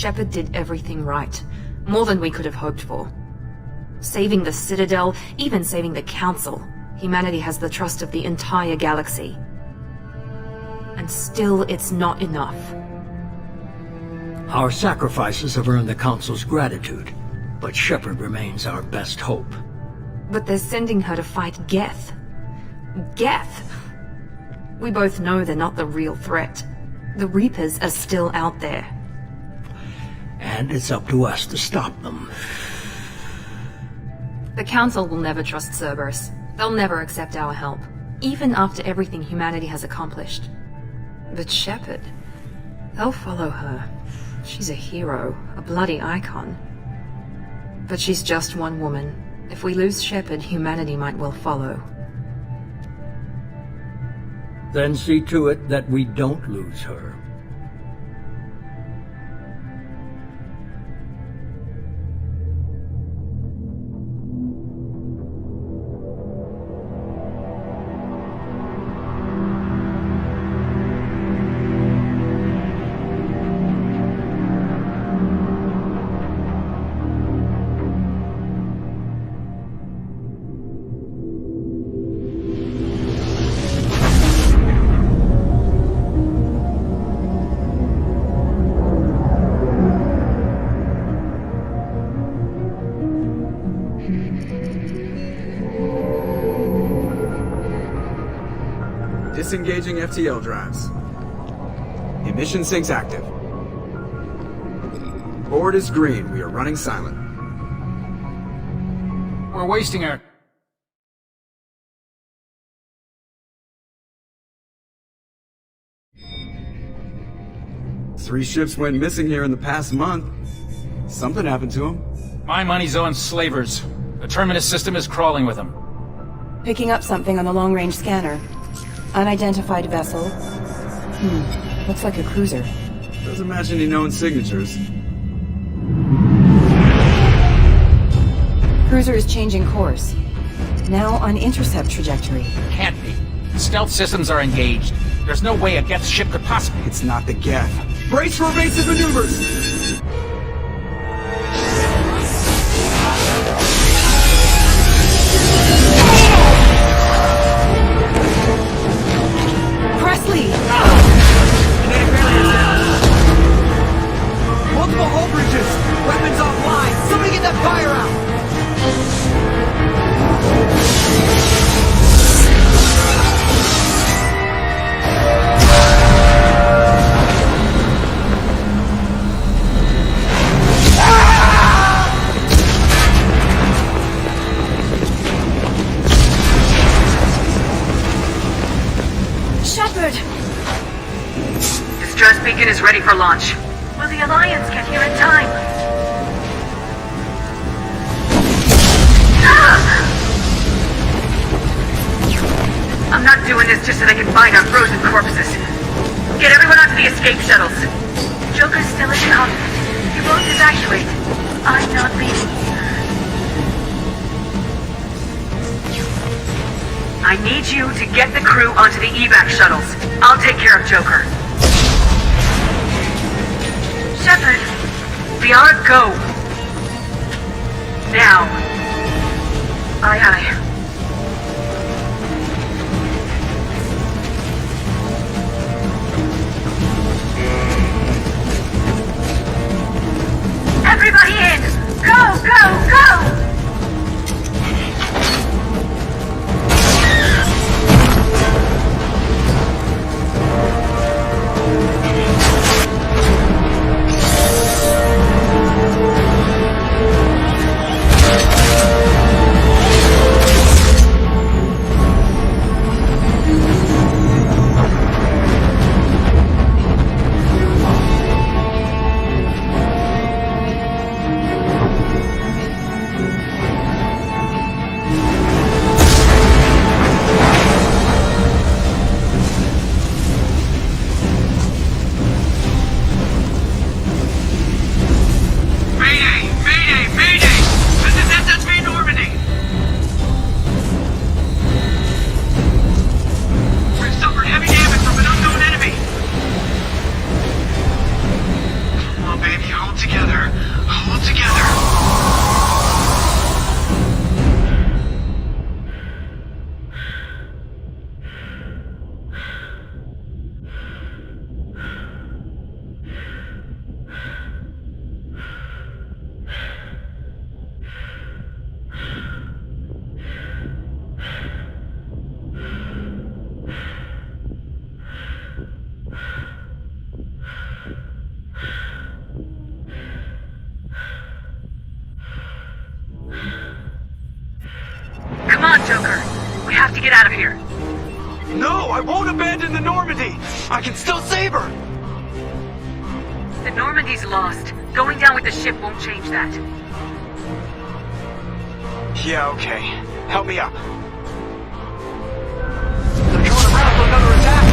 Shepard did everything right. More than we could have hoped for. Saving the Citadel, even saving the Council, humanity has the trust of the entire galaxy. And still, it's not enough. Our sacrifices have earned the Council's gratitude, but Shepard remains our best hope. But they're sending her to fight Geth. Geth! We both know they're not the real threat. The Reapers are still out there. And it's up to us to stop them. The Council will never trust Cerberus. They'll never accept our help, even after everything humanity has accomplished. But Shepard, they'll follow her. She's a hero, a bloody icon. But she's just one woman. If we lose Shepard, humanity might well follow. Then see to it that we don't lose her. Disengaging FTL drives. Emission sinks active. Board is green. We are running silent. We're wasting our... Three ships went missing here in the past month. Something happened to them. My money's on slavers. The Terminus system is crawling with them. Picking up something on the long-range scanner. Unidentified vessel. Looks like a cruiser. Doesn't match any known signatures. Cruiser is changing course. Now on intercept trajectory. Can't be. Stealth systems are engaged. There's no way a Geth ship could possibly... It's not the Geth. Brace for evasive maneuvers! Presley! Multiple hull breaches! Weapons offline! Somebody get that fire out! Shepard! Distress beacon is ready for launch. Will the Alliance get here in time? I'm not doing this just so they can find our frozen corpses. Get everyone onto the escape shuttles. Joker's still in town. You both evacuate. I'm not leaving. I need you to get the crew onto the evac shuttles. I'll take care of Joker. Shepard, we are go. Now. Aye, aye. Everybody in! Go, go, go! Joker. We have to get out of here. No, I won't abandon the Normandy! I can still save her! The Normandy's lost. Going down with the ship won't change that. Yeah, okay. Help me up. They're coming around for another attack!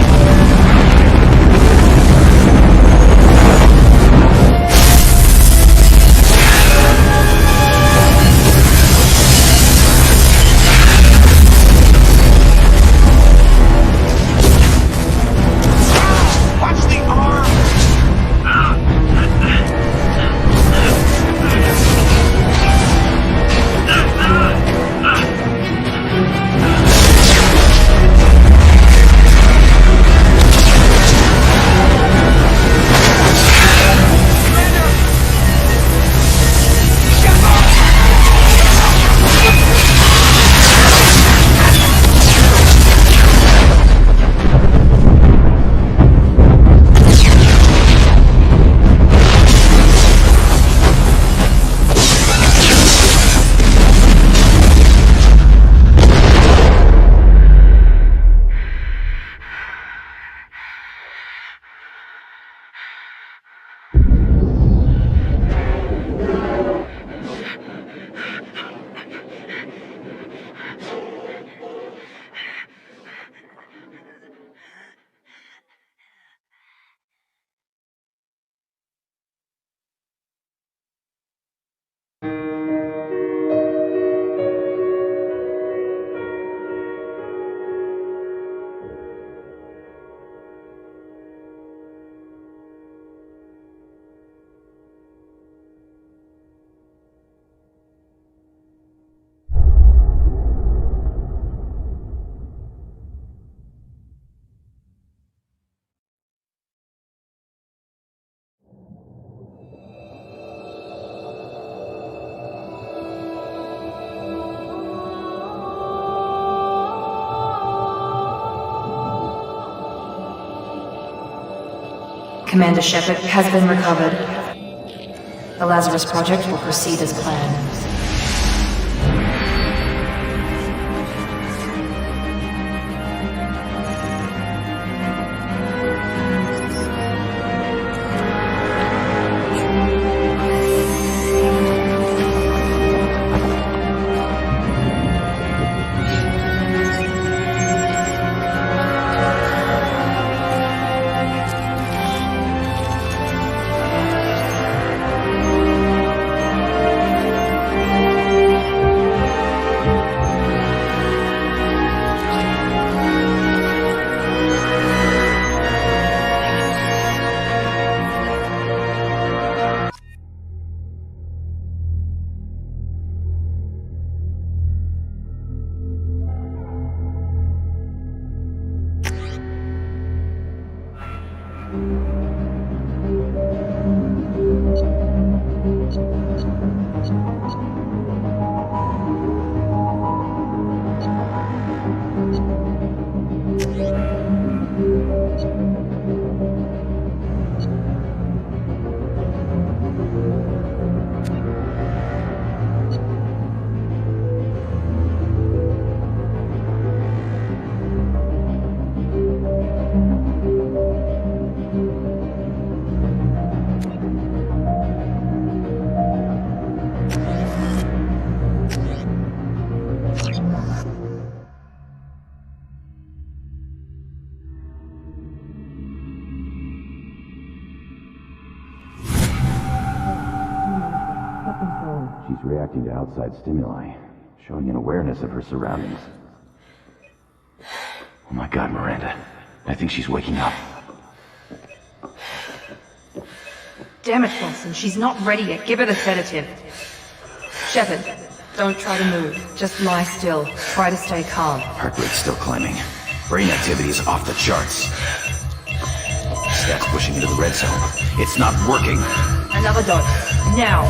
Watch the arm! Commander Shepard has been recovered. The Lazarus Project will proceed as planned. She's reacting to outside stimuli, showing an awareness of her surroundings. Oh my god, Miranda. I think she's waking up. Damn it, Wilson. She's not ready yet. Give her the sedative. Shepard, don't try to move. Just lie still. Try to stay calm. Heart rate's still climbing. Brain activity is off the charts. Stats pushing into the red zone. It's not working. Another dose. Now.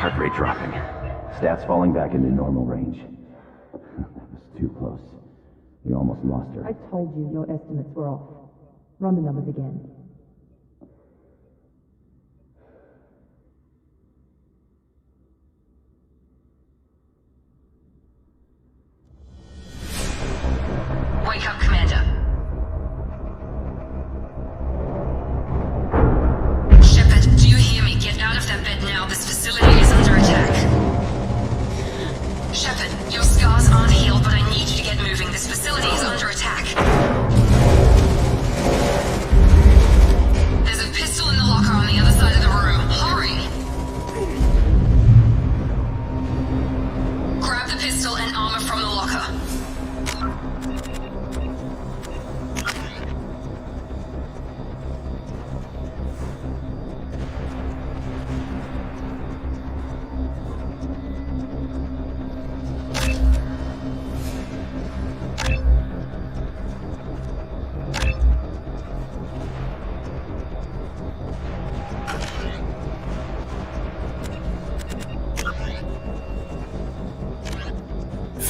Heart rate dropping. Stats falling back into normal range. That was too close. We almost lost her. I told you your estimates were off. Run the numbers again.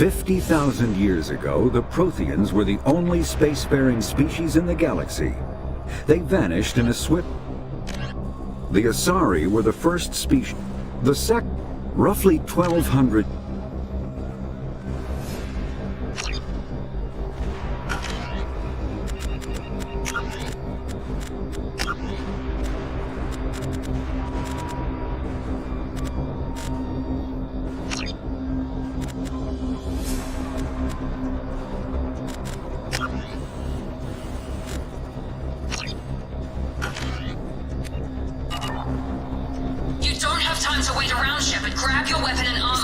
50,000 years ago, the Protheans were the only spacefaring species in the galaxy. They vanished in a swift... The Asari were the first species. The roughly 1,200...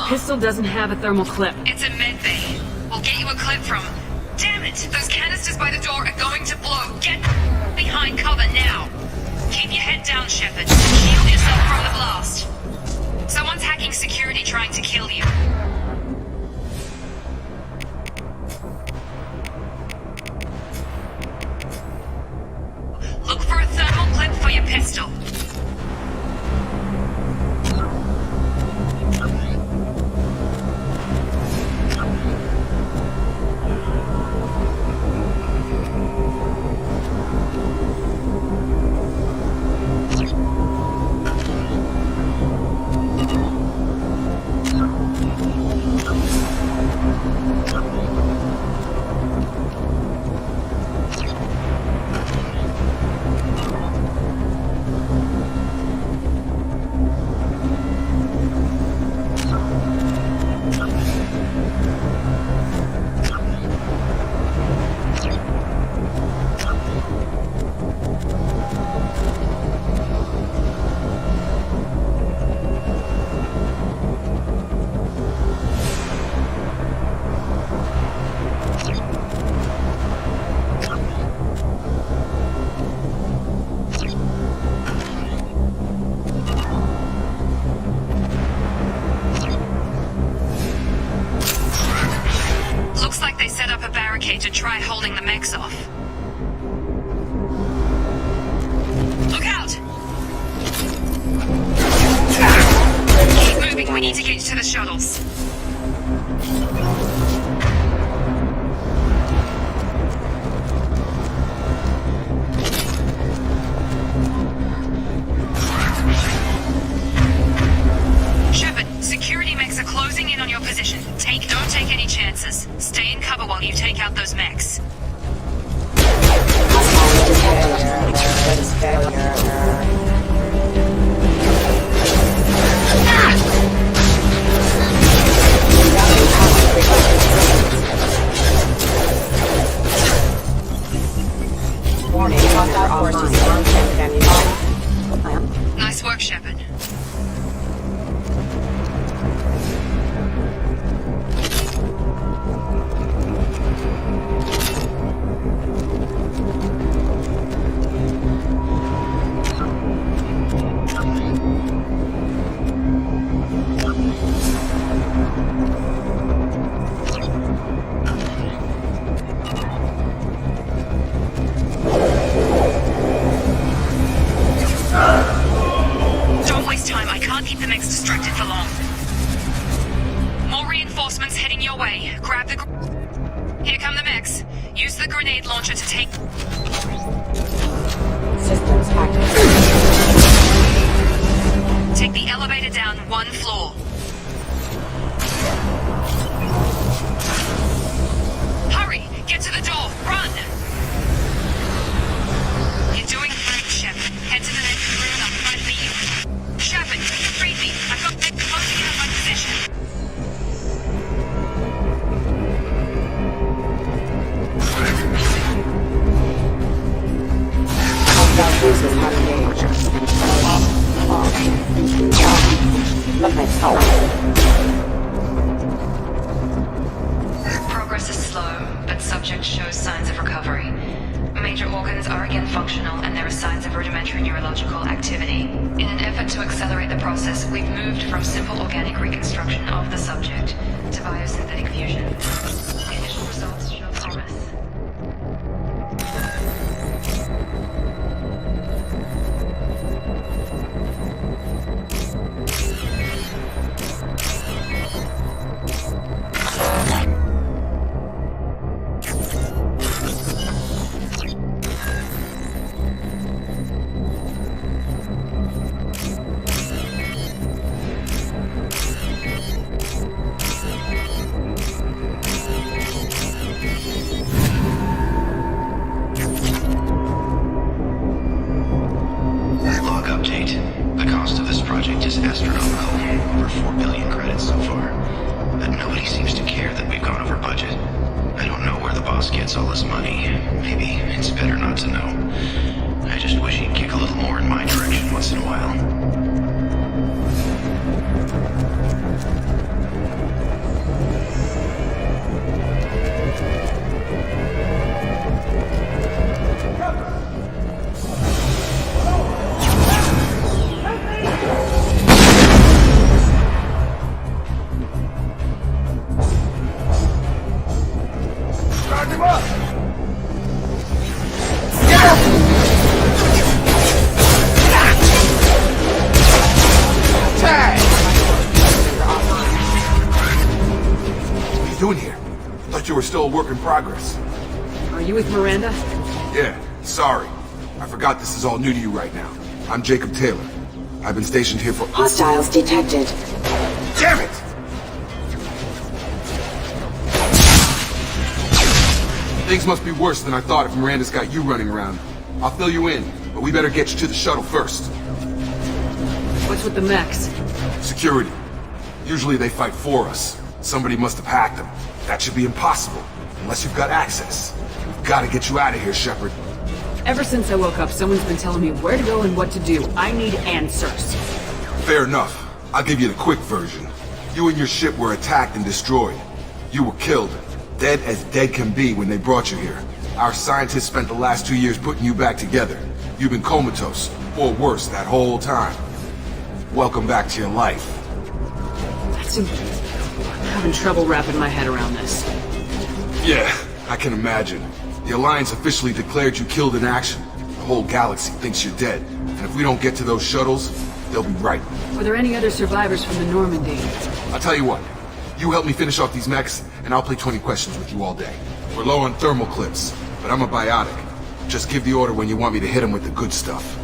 Pistol doesn't have a thermal clip. It's a med bay. We'll get you a clip from... Damn it! Those canisters by the door are going to blow. Get behind cover now. Keep your head down, Shepard. Shield yourself from the blast. Someone's hacking security trying to kill you. Look for a thermal clip for your pistol. To try holding the mechs off. Look out! Keep moving, we need to get to the shuttles. Shepard, security mechs are closing in on your position. Don't take any chances. Stay in cover while you take out those mechs. Nice work, Shepard. Keep the mechs distracted for long. More reinforcements heading your way. Grab the... Here come the mechs. Use the grenade launcher to take... Systems active. Take the elevator down one floor. Hurry! Get to the door! Run! You're doing great, Shepard. Head to the next room and I'll try to beat you. Shepard, free me. I've got them closing in on my position. Progress is slow, but subject shows signs of recovery. Major organs are again functional, and there are signs of rudimentary neurological activity. In an effort to accelerate the process, we've moved from simple organic reconstruction of the subject to biosynthetic fusion. The initial results show promise. project is astronomical. Over 4 billion credits so far. But nobody seems to care that we've gone over budget. I don't know where the boss gets all this money. Maybe it's better not to know. I just wish he'd kick a little more in my direction once in a while. We're still a work in progress. Are you with Miranda? Yeah, sorry. I forgot this is all new to you right now. I'm Jacob Taylor. I've been stationed here for— Hostiles detected. Damn it! Things must be worse than I thought if Miranda's got you running around. I'll fill you in, but we better get you to the shuttle first. What's with the mechs? Security. Usually they fight for us. Somebody must have hacked them. That should be impossible, unless you've got access. We've got to get you out of here, Shepard. Ever since I woke up, someone's been telling me where to go and what to do. I need answers. Fair enough. I'll give you the quick version. You and your ship were attacked and destroyed. You were killed. Dead as dead can be when they brought you here. Our scientists spent the last 2 years putting you back together. You've been comatose, or worse, that whole time. Welcome back to your life. That's amazing. I'm having trouble wrapping my head around this. Yeah, I can imagine. The Alliance officially declared you killed in action. The whole galaxy thinks you're dead. And if we don't get to those shuttles, they'll be right. Were there any other survivors from the Normandy? I'll tell you what. You help me finish off these mechs, and I'll play 20 questions with you all day. We're low on thermal clips, but I'm a biotic. Just give the order when you want me to hit them with the good stuff.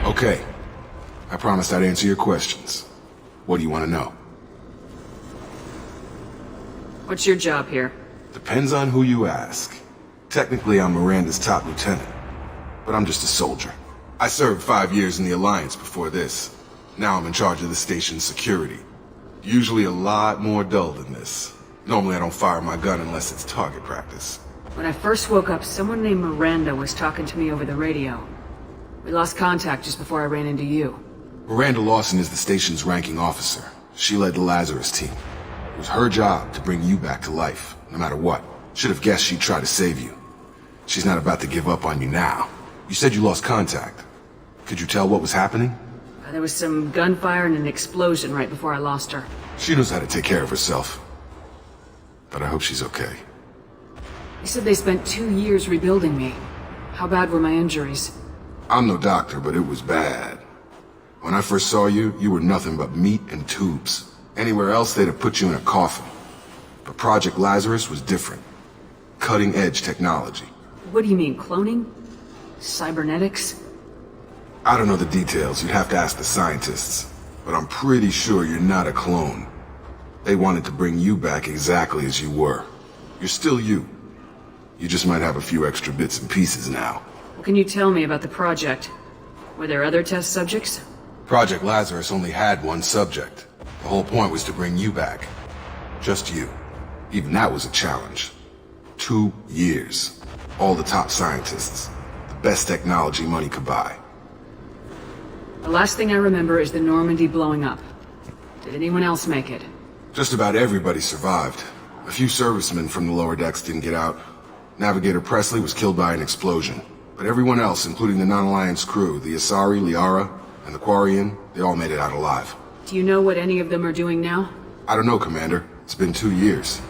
Okay. I promised I'd answer your questions. What do you want to know? What's your job here? Depends on who you ask. Technically, I'm Miranda's top lieutenant, but I'm just a soldier. I served 5 years in the Alliance before this. Now I'm in charge of the station's security. Usually a lot more dull than this. Normally I don't fire my gun unless it's target practice. When I first woke up, someone named Miranda was talking to me over the radio. We lost contact just before I ran into you. Miranda Lawson is the station's ranking officer. She led the Lazarus team. It was her job to bring you back to life, no matter what. Should have guessed she'd try to save you. She's not about to give up on you now. You said you lost contact. Could you tell what was happening? There was some gunfire and an explosion right before I lost her. She knows how to take care of herself. But I hope she's okay. You said they spent 2 years rebuilding me. How bad were my injuries? I'm no doctor, but it was bad. When I first saw you, you were nothing but meat and tubes. Anywhere else, they'd have put you in a coffin. But Project Lazarus was different. Cutting-edge technology. What do you mean, cloning? Cybernetics? I don't know the details. You'd have to ask the scientists. But I'm pretty sure you're not a clone. They wanted to bring you back exactly as you were. You're still you. You just might have a few extra bits and pieces now. What can you tell me about the project? Were there other test subjects? Project Lazarus only had one subject. The whole point was to bring you back. Just you. Even that was a challenge. 2 years. All the top scientists. The best technology money could buy. The last thing I remember is the Normandy blowing up. Did anyone else make it? Just about everybody survived. A few servicemen from the lower decks didn't get out. Navigator Presley was killed by an explosion. But everyone else, including the non-Alliance crew, the Asari, Liara, and the Quarian, they all made it out alive. Do you know what any of them are doing now? I don't know, Commander. It's been 2 years.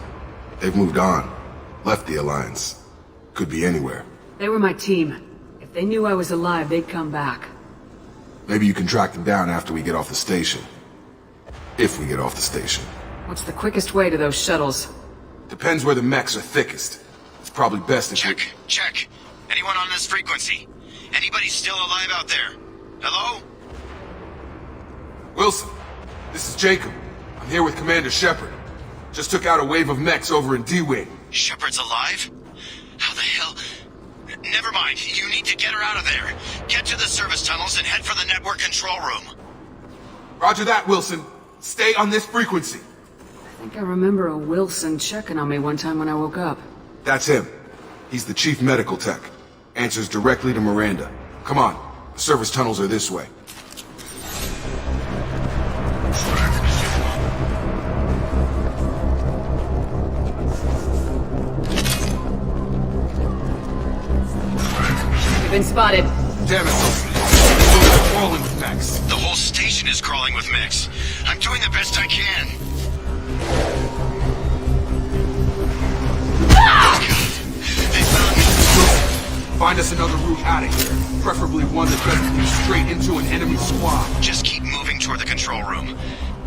They've moved on. Left the Alliance. Could be anywhere. They were my team. If they knew I was alive, they'd come back. Maybe you can track them down after we get off the station. If we get off the station. What's the quickest way to those shuttles? Depends where the mechs are thickest. It's probably best if Check, check. Anyone on this frequency? Anybody still alive out there? Hello? Wilson, this is Jacob. I'm here with Commander Shepard. Just took out a wave of mechs over in D-Wing. Shepard's alive? How the hell? Never mind. You need to get her out of there. Get to the service tunnels and head for the network control room. Roger that, Wilson. Stay on this frequency. I think I remember a Wilson checking on me one time when I woke up. That's him. He's the chief medical tech. Answers directly to Miranda. Come on. The service tunnels are this way. You've been spotted. Damn it, Wilson. We're crawling with mechs. The whole station is crawling with mechs. I'm doing the best I can. God, they found me. Find us another route out of here. Preferably one that doesn't lead straight into an enemy squad. Just keep moving toward the control room.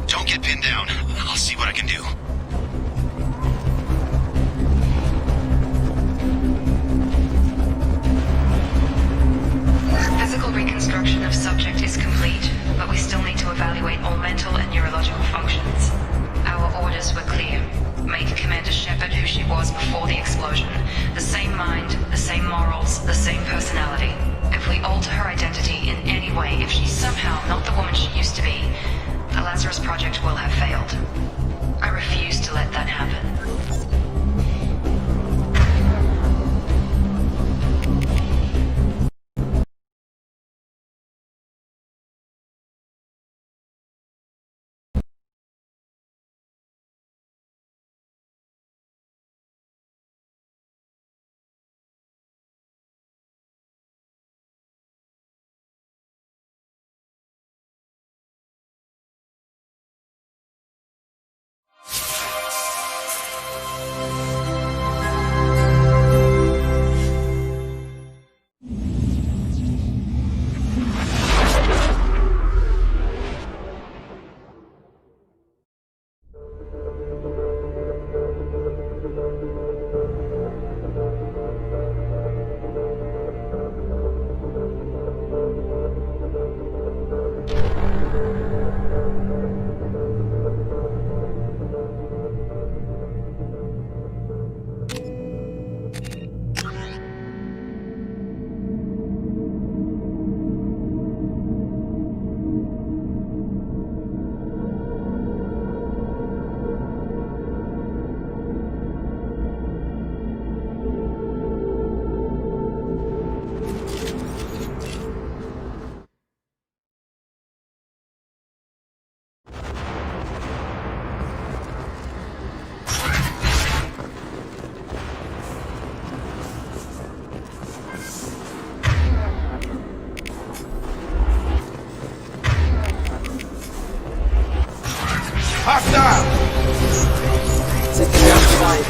Don't get pinned down. I'll see what I can do. Physical reconstruction of subject is complete, but we still need to evaluate all mental and neurological functions. Our orders were clear. Make Commander Shepard who she was before the explosion. The same mind, the same morals, the same personality. If we alter her identity in any way, if she's somehow not the woman she used to be, the Lazarus Project will have failed. I refuse to let that happen.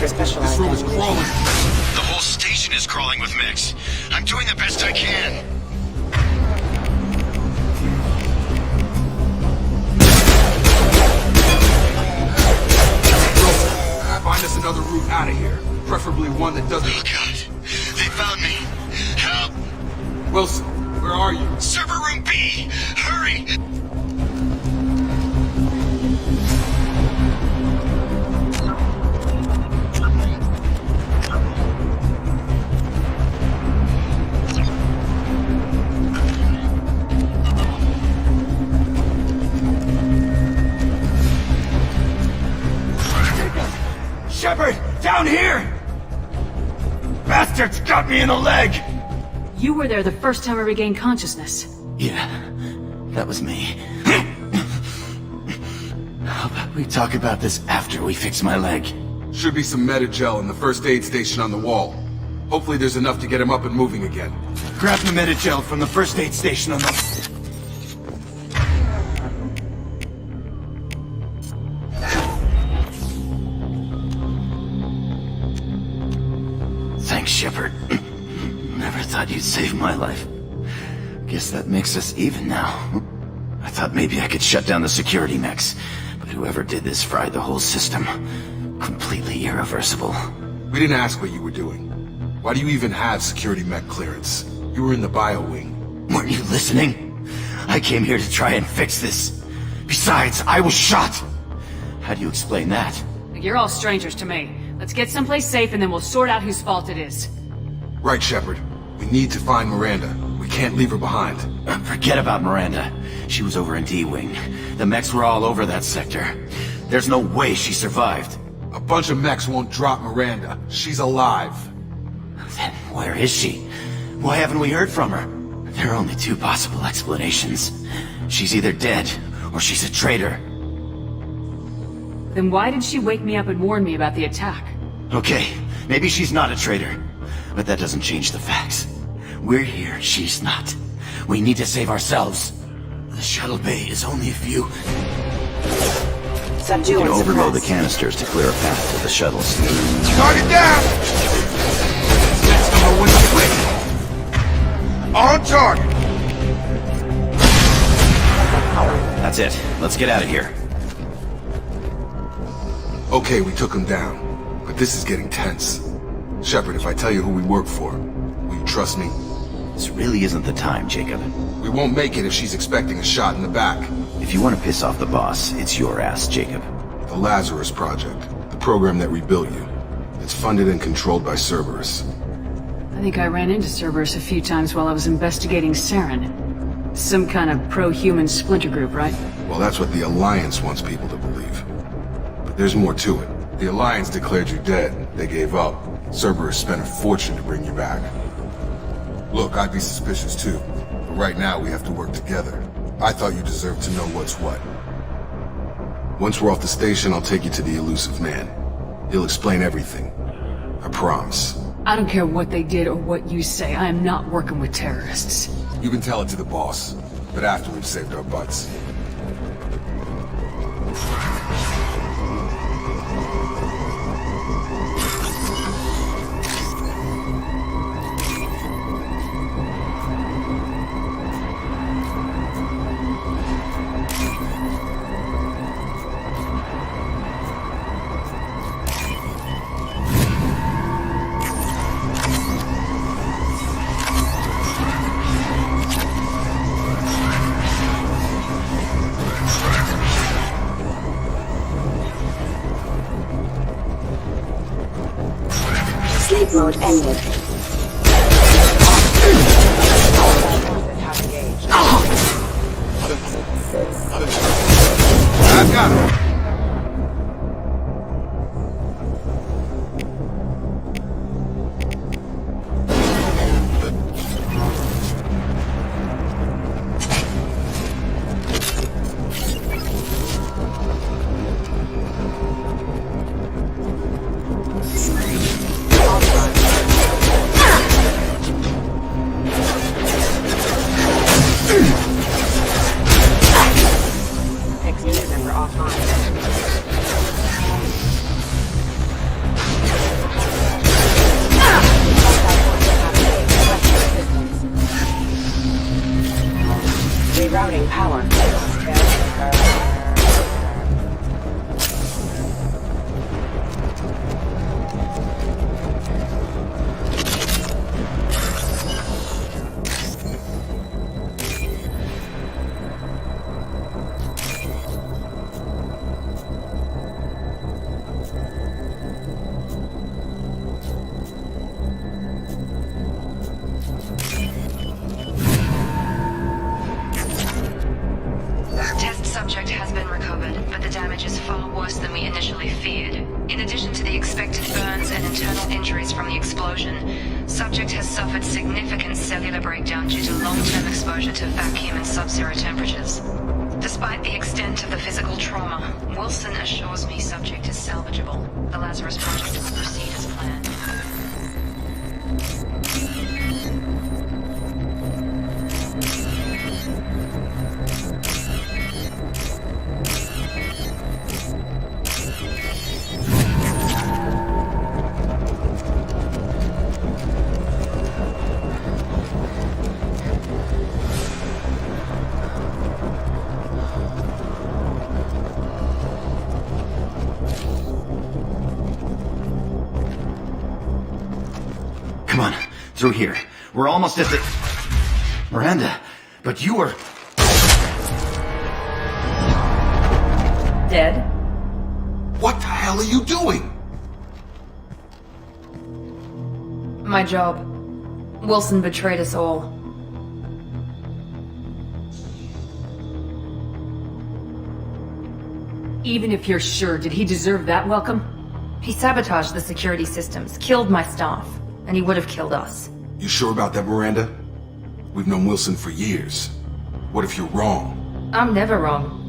This room is crawling. The whole station is crawling with mechs. I'm doing the best I can. Find us another route out of here. Preferably one that doesn't... Oh, God. They found me. Help! Wilson, where are you? Server room B! Hurry! Shepard! Down here! Bastards got me in the leg! You were there the first time I regained consciousness. Yeah, that was me. How about we talk about this after we fix my leg? Should be some Metagel in the first aid station on the wall. Hopefully there's enough to get him up and moving again. Grab the Metagel from the first aid station on the... Thanks, Shepard. Never thought you'd save my life. Guess that makes us even now. I thought maybe I could shut down the security mechs, but whoever did this fried the whole system. Completely irreversible. We didn't ask what you were doing. Why do you even have security mech clearance? You were in the bio wing. Weren't you listening? I came here to try and fix this. Besides, I was shot. How do you explain that? You're all strangers to me. Let's get someplace safe and then we'll sort out whose fault it is. Right, Shepard. We need to find Miranda. We can't leave her behind. Forget about Miranda. She was over in D-Wing. The mechs were all over that sector. There's no way she survived. A bunch of mechs won't drop Miranda. She's alive. Then where is she? Why haven't we heard from her? There are only two possible explanations. She's either dead, or she's a traitor. Then why did she wake me up and warn me about the attack? Okay, maybe she's not a traitor. But that doesn't change the facts. We're here, she's not. We need to save ourselves. The shuttle bay is only a few... You can overload the canisters to clear a path to the shuttles. Target down! That's number 1 quick! On target! That's it. Let's get out of here. Okay, we took him down. But this is getting tense. Shepard, if I tell you who we work for, will you trust me? This really isn't the time, Jacob. We won't make it if she's expecting a shot in the back. If you want to piss off the boss, it's your ass, Jacob. The Lazarus Project, the program that rebuilt you. It's funded and controlled by Cerberus. I think I ran into Cerberus a few times while I was investigating Saren. Some kind of pro-human splinter group, right? Well, that's what the Alliance wants people to believe. But there's more to it. The Alliance declared you dead. They gave up. Cerberus spent a fortune to bring you back. Look, I'd be suspicious too. But right now, we have to work together. I thought you deserved to know what's what. Once we're off the station, I'll take you to the elusive man. He'll explain everything. I promise. I don't care what they did or what you say. I am not working with terrorists. You can tell it to the boss, but after we've saved our butts. Sleep mode ended. I've got him. Rerouting power. Subject has been recovered, but the damage is far worse than we initially feared. In addition to the expected burns and internal injuries from the explosion, subject has suffered significant cellular breakdown due to long-term exposure to vacuum and sub-zero temperatures. Despite the extent of the physical trauma, Wilson assures me subject is salvageable. The Lazarus Project will proceed as planned. Come Through here. We're almost at the... Miranda, but you were... Dead? What the hell are you doing? My job. Wilson betrayed us all. Even if you're sure, did he deserve that welcome? He sabotaged the security systems, killed my staff, and he would have killed us. You sure about that, Miranda? We've known Wilson for years. What if you're wrong? I'm never wrong.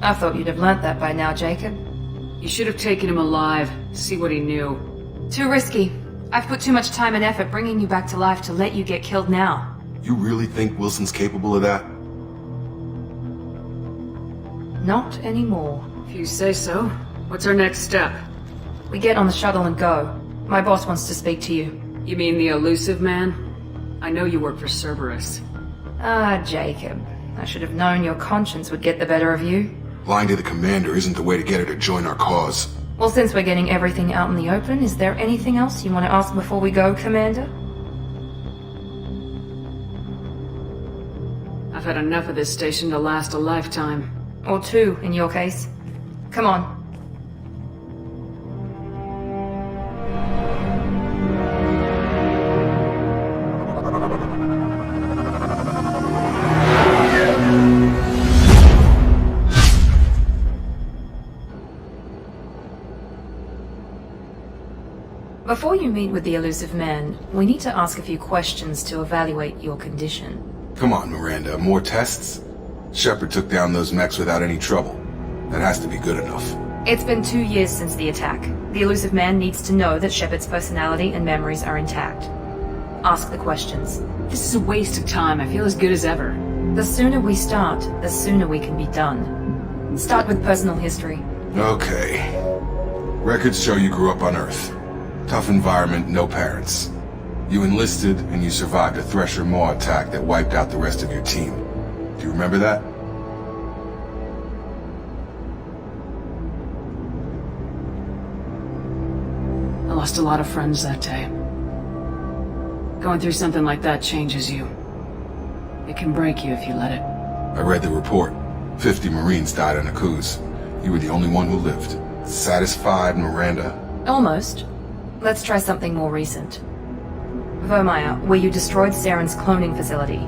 I thought you'd have learnt that by now, Jacob. You should have taken him alive, see what he knew. Too risky. I've put too much time and effort bringing you back to life to let you get killed now. You really think Wilson's capable of that? Not anymore. If you say so. What's our next step? We get on the shuttle and go. My boss wants to speak to you. You mean the elusive man? I know you work for Cerberus. Ah, Jacob. I should have known your conscience would get the better of you. Lying to the commander isn't the way to get her to join our cause. Well, since we're getting everything out in the open, is there anything else you want to ask before we go, Commander? I've had enough of this station to last a lifetime. Or two, in your case. Come on. Before you meet with the elusive man, we need to ask a few questions to evaluate your condition. Come on, Miranda, more tests? Shepard took down those mechs without any trouble. That has to be good enough. It's been 2 years since the attack. The elusive man needs to know that Shepard's personality and memories are intact. Ask the questions. This is a waste of time. I feel as good as ever. The sooner we start, the sooner we can be done. Start with personal history. Okay. Records show you grew up on Earth. Tough environment, no parents. You enlisted, and you survived a Thresher Maw attack that wiped out the rest of your team. Do you remember that? I lost a lot of friends that day. Going through something like that changes you. It can break you if you let it. I read the report. 50 Marines died on a cruise. You were the only one who lived. Satisfied, Miranda? Almost. Let's try something more recent. Vermeer, where you destroyed Saren's cloning facility.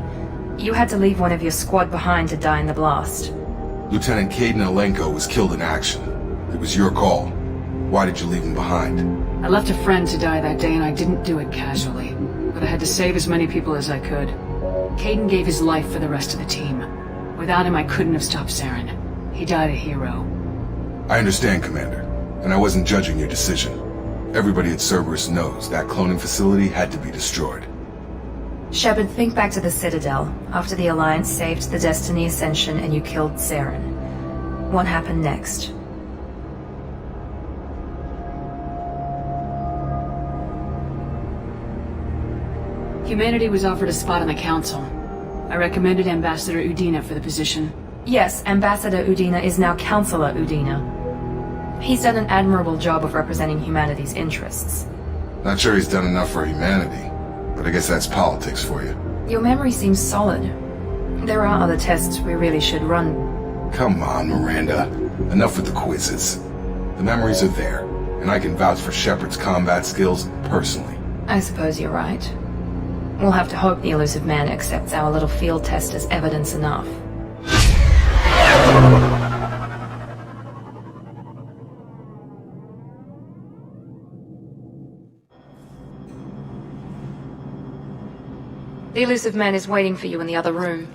You had to leave one of your squad behind to die in the blast. Lieutenant Caden Alenko was killed in action. It was your call. Why did you leave him behind? I left a friend to die that day and I didn't do it casually. But I had to save as many people as I could. Caden gave his life for the rest of the team. Without him, I couldn't have stopped Saren. He died a hero. I understand, Commander. And I wasn't judging your decision. Everybody at Cerberus knows that cloning facility had to be destroyed. Shepard, think back to the Citadel, after the Alliance saved the Destiny Ascension and you killed Saren. What happened next? Humanity was offered a spot on the Council. I recommended Ambassador Udina for the position. Yes, Ambassador Udina is now Councillor Udina. He's done an admirable job of representing humanity's interests. Not sure he's done enough for humanity, but I guess that's politics for you. Your memory seems solid. There are other tests we really should run. Come on, Miranda. Enough with the quizzes. The memories are there, and I can vouch for Shepard's combat skills personally. I suppose you're right. We'll have to hope the elusive man accepts our little field test as evidence enough. The elusive man is waiting for you in the other room.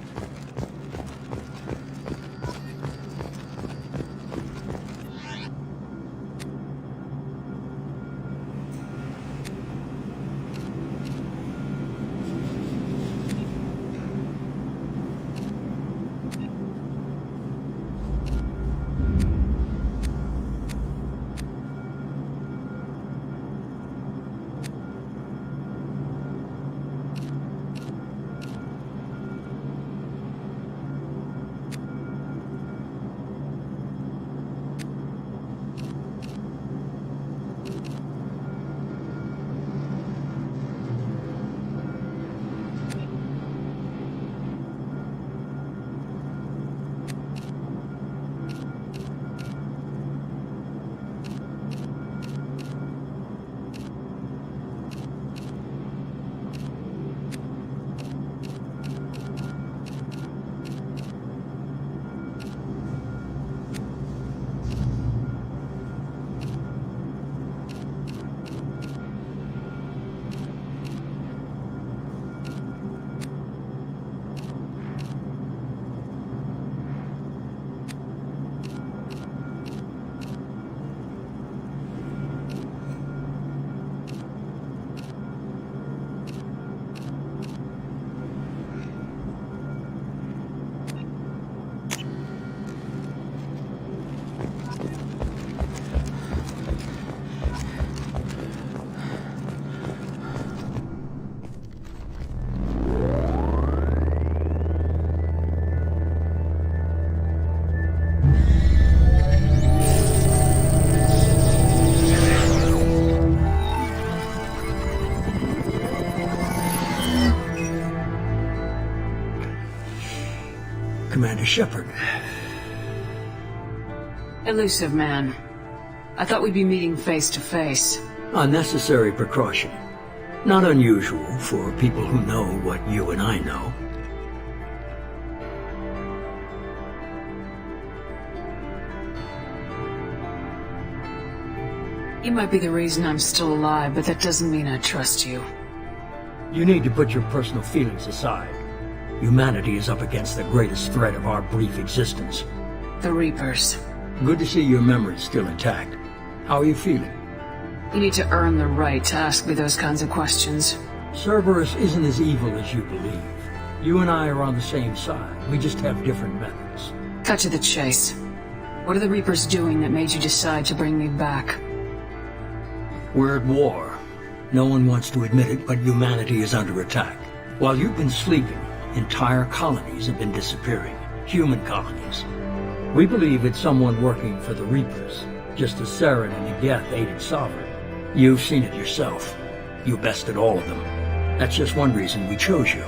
Commander Shepard. Elusive man. I thought we'd be meeting face to face. Unnecessary precaution. Not unusual for people who know what you and I know. You might be the reason I'm still alive, but that doesn't mean I trust you. You need to put your personal feelings aside. Humanity is up against the greatest threat of our brief existence. The Reapers. Good to see your memory's still intact. How are you feeling? You need to earn the right to ask me those kinds of questions. Cerberus isn't as evil as you believe. You and I are on the same side. We just have different methods. Cut to the chase. What are the Reapers doing that made you decide to bring me back? We're at war. No one wants to admit it, but humanity is under attack. While you've been sleeping, entire colonies have been disappearing. Human colonies. We believe it's someone working for the Reapers, just as Saren and Geth aided Sovereign. You've seen it yourself. You bested all of them. That's just one reason we chose you.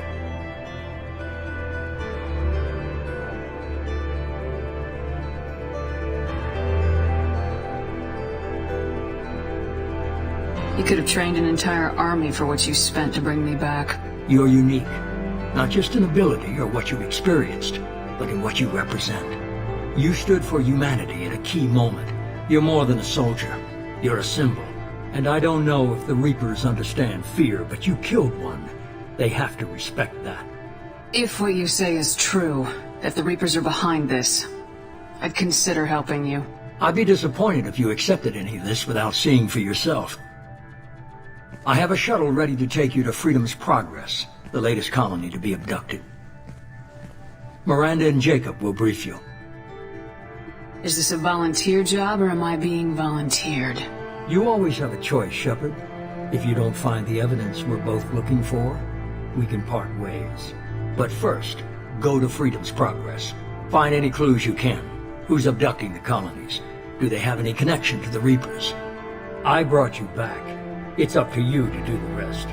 You could have trained an entire army for what you spent to bring me back. You're unique. Not just in ability or what you've experienced, but in what you represent. You stood for humanity at a key moment. You're more than a soldier. You're a symbol. And I don't know if the Reapers understand fear, but you killed one. They have to respect that. If what you say is true, that the Reapers are behind this, I'd consider helping you. I'd be disappointed if you accepted any of this without seeing for yourself. I have a shuttle ready to take you to Freedom's Progress, the latest colony to be abducted. Miranda and Jacob will brief you. Is this a volunteer job, or am I being volunteered? You always have a choice, Shepard. If you don't find the evidence we're both looking for, we can part ways. But first, go to Freedom's Progress. Find any clues you can. Who's abducting the colonies? Do they have any connection to the Reapers? I brought you back. It's up to you to do the rest.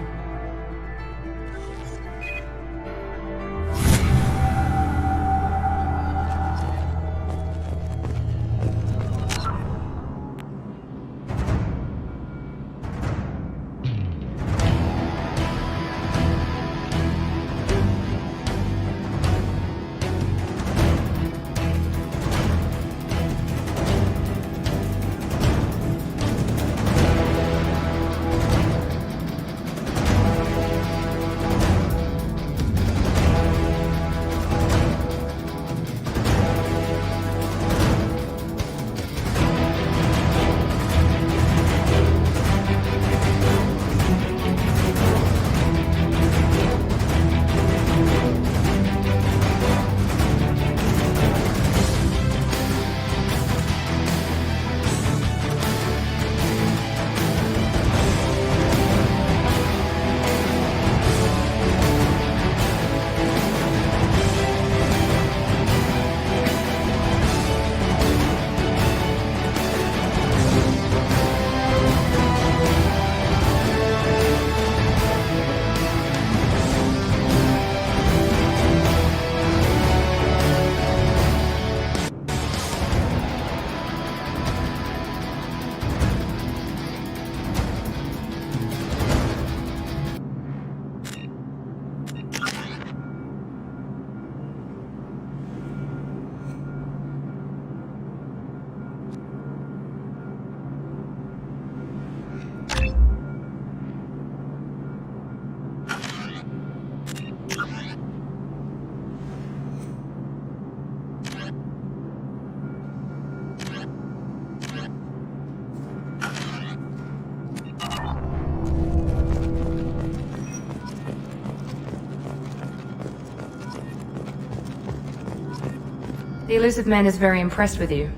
The elusive man is very impressed with you.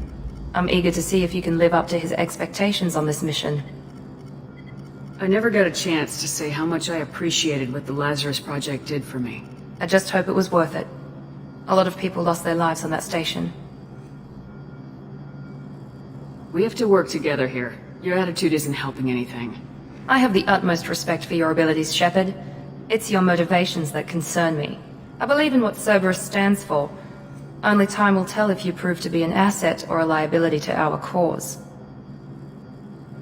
I'm eager to see if you can live up to his expectations on this mission. I never got a chance to say how much I appreciated what the Lazarus Project did for me. I just hope it was worth it. A lot of people lost their lives on that station. We have to work together here. Your attitude isn't helping anything. I have the utmost respect for your abilities, Shepard. It's your motivations that concern me. I believe in what Cerberus stands for. Only time will tell if you prove to be an asset or a liability to our cause.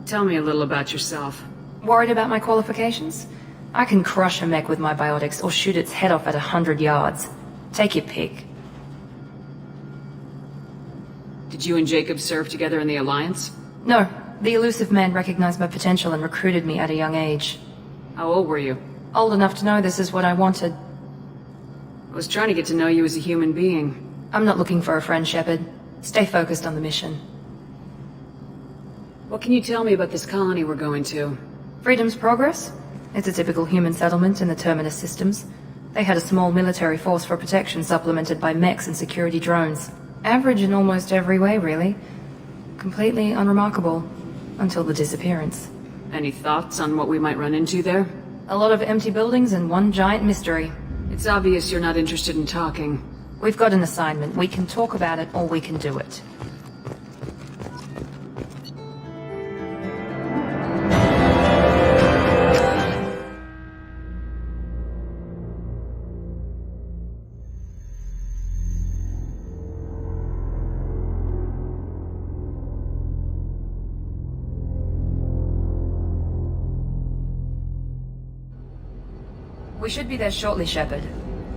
Tell me a little about yourself. Worried about my qualifications? I can crush a mech with my biotics or shoot its head off at 100 yards. Take your pick. Did you and Jacob serve together in the Alliance? No. The elusive man recognized my potential and recruited me at a young age. How old were you? Old enough to know this is what I wanted. I was trying to get to know you as a human being. I'm not looking for a friend, Shepard. Stay focused on the mission. What can you tell me about this colony we're going to? Freedom's Progress? It's a typical human settlement in the Terminus systems. They had a small military force for protection supplemented by mechs and security drones. Average in almost every way, really. Completely unremarkable. Until the disappearance. Any thoughts on what we might run into there? A lot of empty buildings and one giant mystery. It's obvious you're not interested in talking. We've got an assignment. We can talk about it, or we can do it. We should be there shortly, Shepard.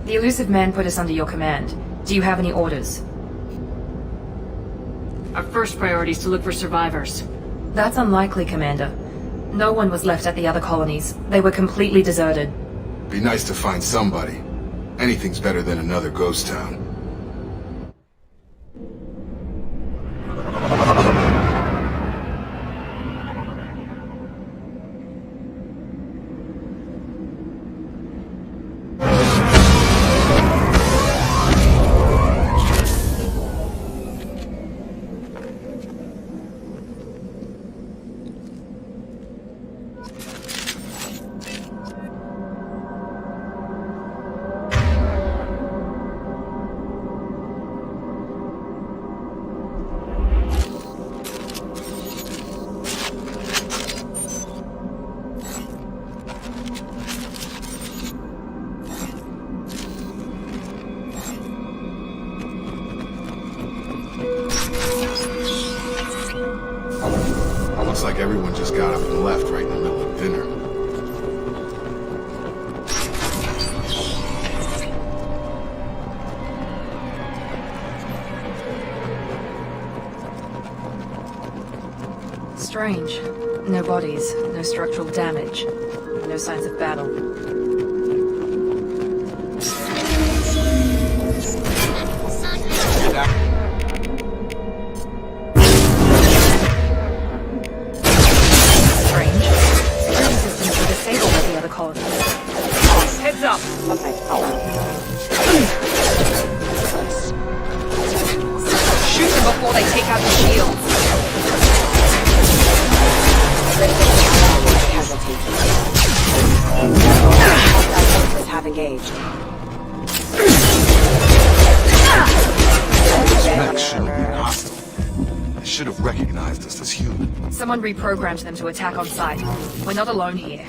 The elusive man put us under your command. Do you have any orders? Our first priority is to look for survivors. That's unlikely, Commander. No one was left at the other colonies. They were completely deserted. Be nice to find somebody. Anything's better than another ghost town. Looks like everyone just got up and left right in the middle of dinner. Strange. No bodies, no structural damage, no signs of battle. Heads up! Shoot them before they take out the shields! Casualties have engaged. These mechs shouldn't be hostile. They should have recognized us as human. Someone reprogrammed them to attack on sight. We're not alone here.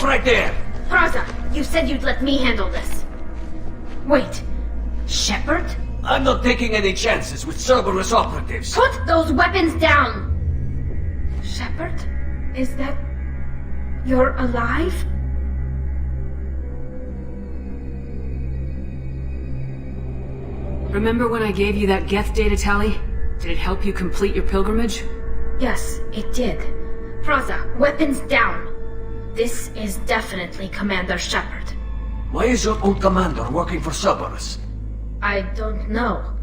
Stop right there! Praza, you said you'd let me handle this. Wait, Shepard? I'm not taking any chances with Cerberus operatives. Put those weapons down! Shepard? Is that... you're alive? Remember when I gave you that Geth data tally? Did it help you complete your pilgrimage? Yes, it did. Praza, weapons down. This is definitely Commander Shepard. Why is your old commander working for Cerberus? I don't know.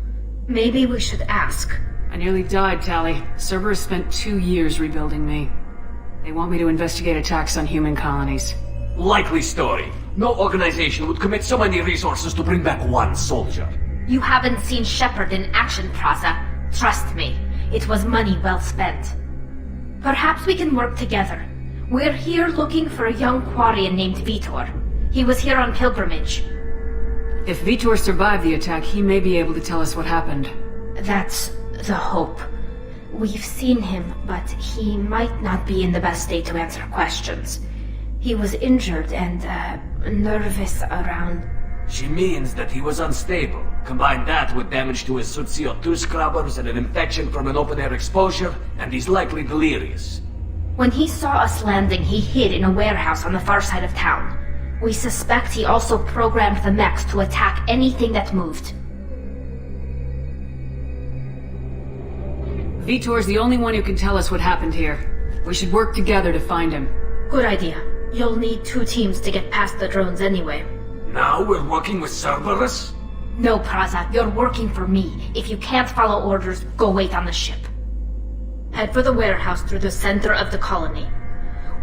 Maybe we should ask. I nearly died, Tally. Cerberus spent 2 years rebuilding me. They want me to investigate attacks on human colonies. Likely story. No organization would commit so many resources to bring back one soldier. You haven't seen Shepard in action, Praza. Trust me, it was money well spent. Perhaps we can work together. We're here looking for a young Quarian named Vitor. He was here on pilgrimage. If Vitor survived the attack, he may be able to tell us what happened. That's the hope. We've seen him, but he might not be in the best state to answer questions. He was injured and, nervous around... She means that he was unstable. Combine that with damage to his CO2 scrubbers and an infection from an open-air exposure, and he's likely delirious. When he saw us landing, he hid in a warehouse on the far side of town. We suspect he also programmed the mechs to attack anything that moved. Vitor's the only one who can tell us what happened here. We should work together to find him. Good idea. You'll need 2 teams to get past the drones anyway. Now we're working with Cerberus? No, Praza, you're working for me. If you can't follow orders, go wait on the ship. Head for the warehouse through the center of the colony.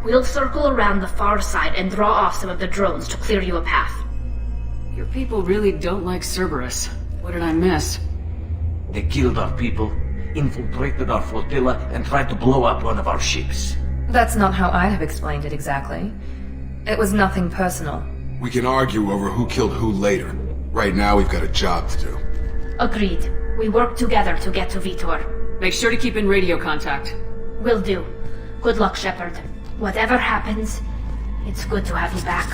We'll circle around the far side and draw off some of the drones to clear you a path. Your people really don't like Cerberus. What did I miss? They killed our people, infiltrated our flotilla, and tried to blow up one of our ships. That's not how I'd have explained it exactly. It was nothing personal. We can argue over who killed who later. Right now, we've got a job to do. Agreed. We work together to get to Vitor. Make sure to keep in radio contact. Will do. Good luck, Shepard. Whatever happens, it's good to have you back.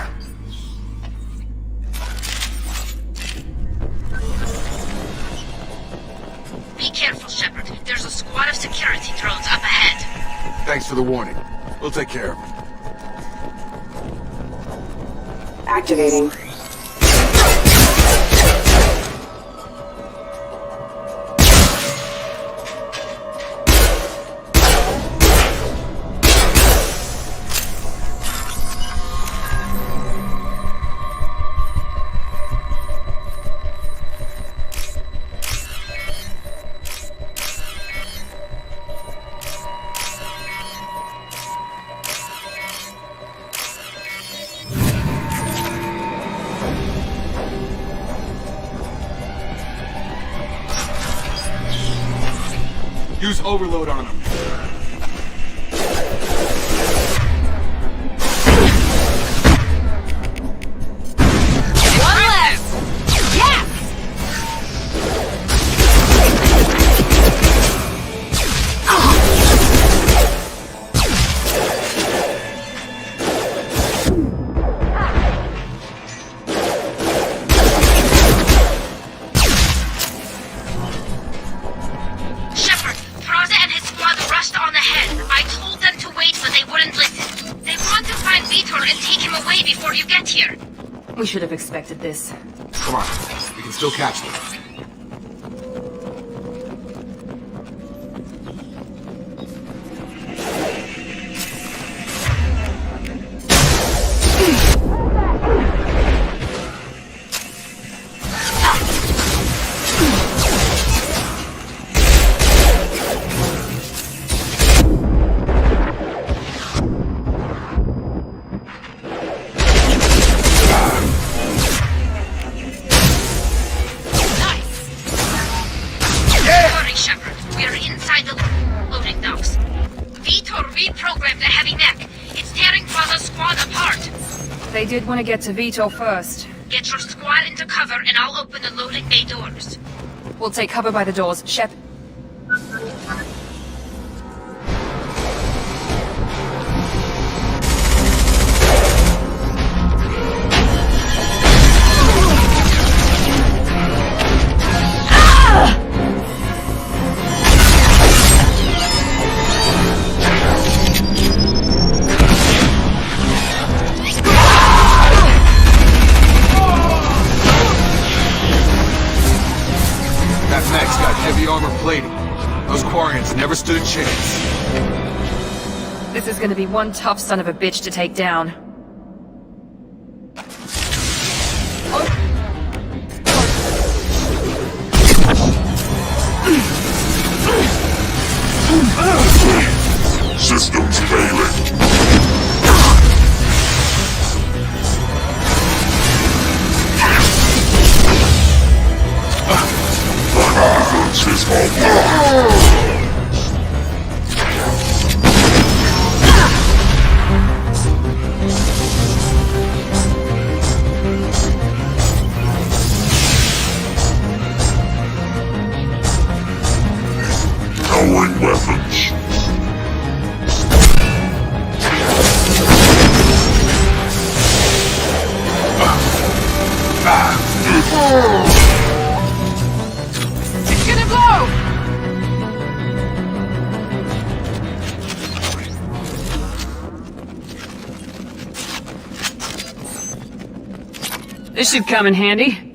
Be careful, Shepard. There's a squad of security drones up ahead. Thanks for the warning. We'll take care of them. Activating. Use overload on them. One less! Yes! Shepard, Praza and his squad rushed on ahead. I told them to wait, but they wouldn't listen. They want to find Vitor and take him away before you get here. We should have expected this. Come on, we can still catch them. Hurry, Shepard. We're inside the loading docks. Vitor reprogrammed the heavy mech. It's tearing Praza's squad apart. They did want to get to Vitor first. Get your squad into cover and I'll open the loading bay doors. We'll take cover by the doors. Shep... That mech's got heavy armor plating. Those Quarians never stood a chance. This is gonna be one tough son of a bitch to take down. This should come in handy.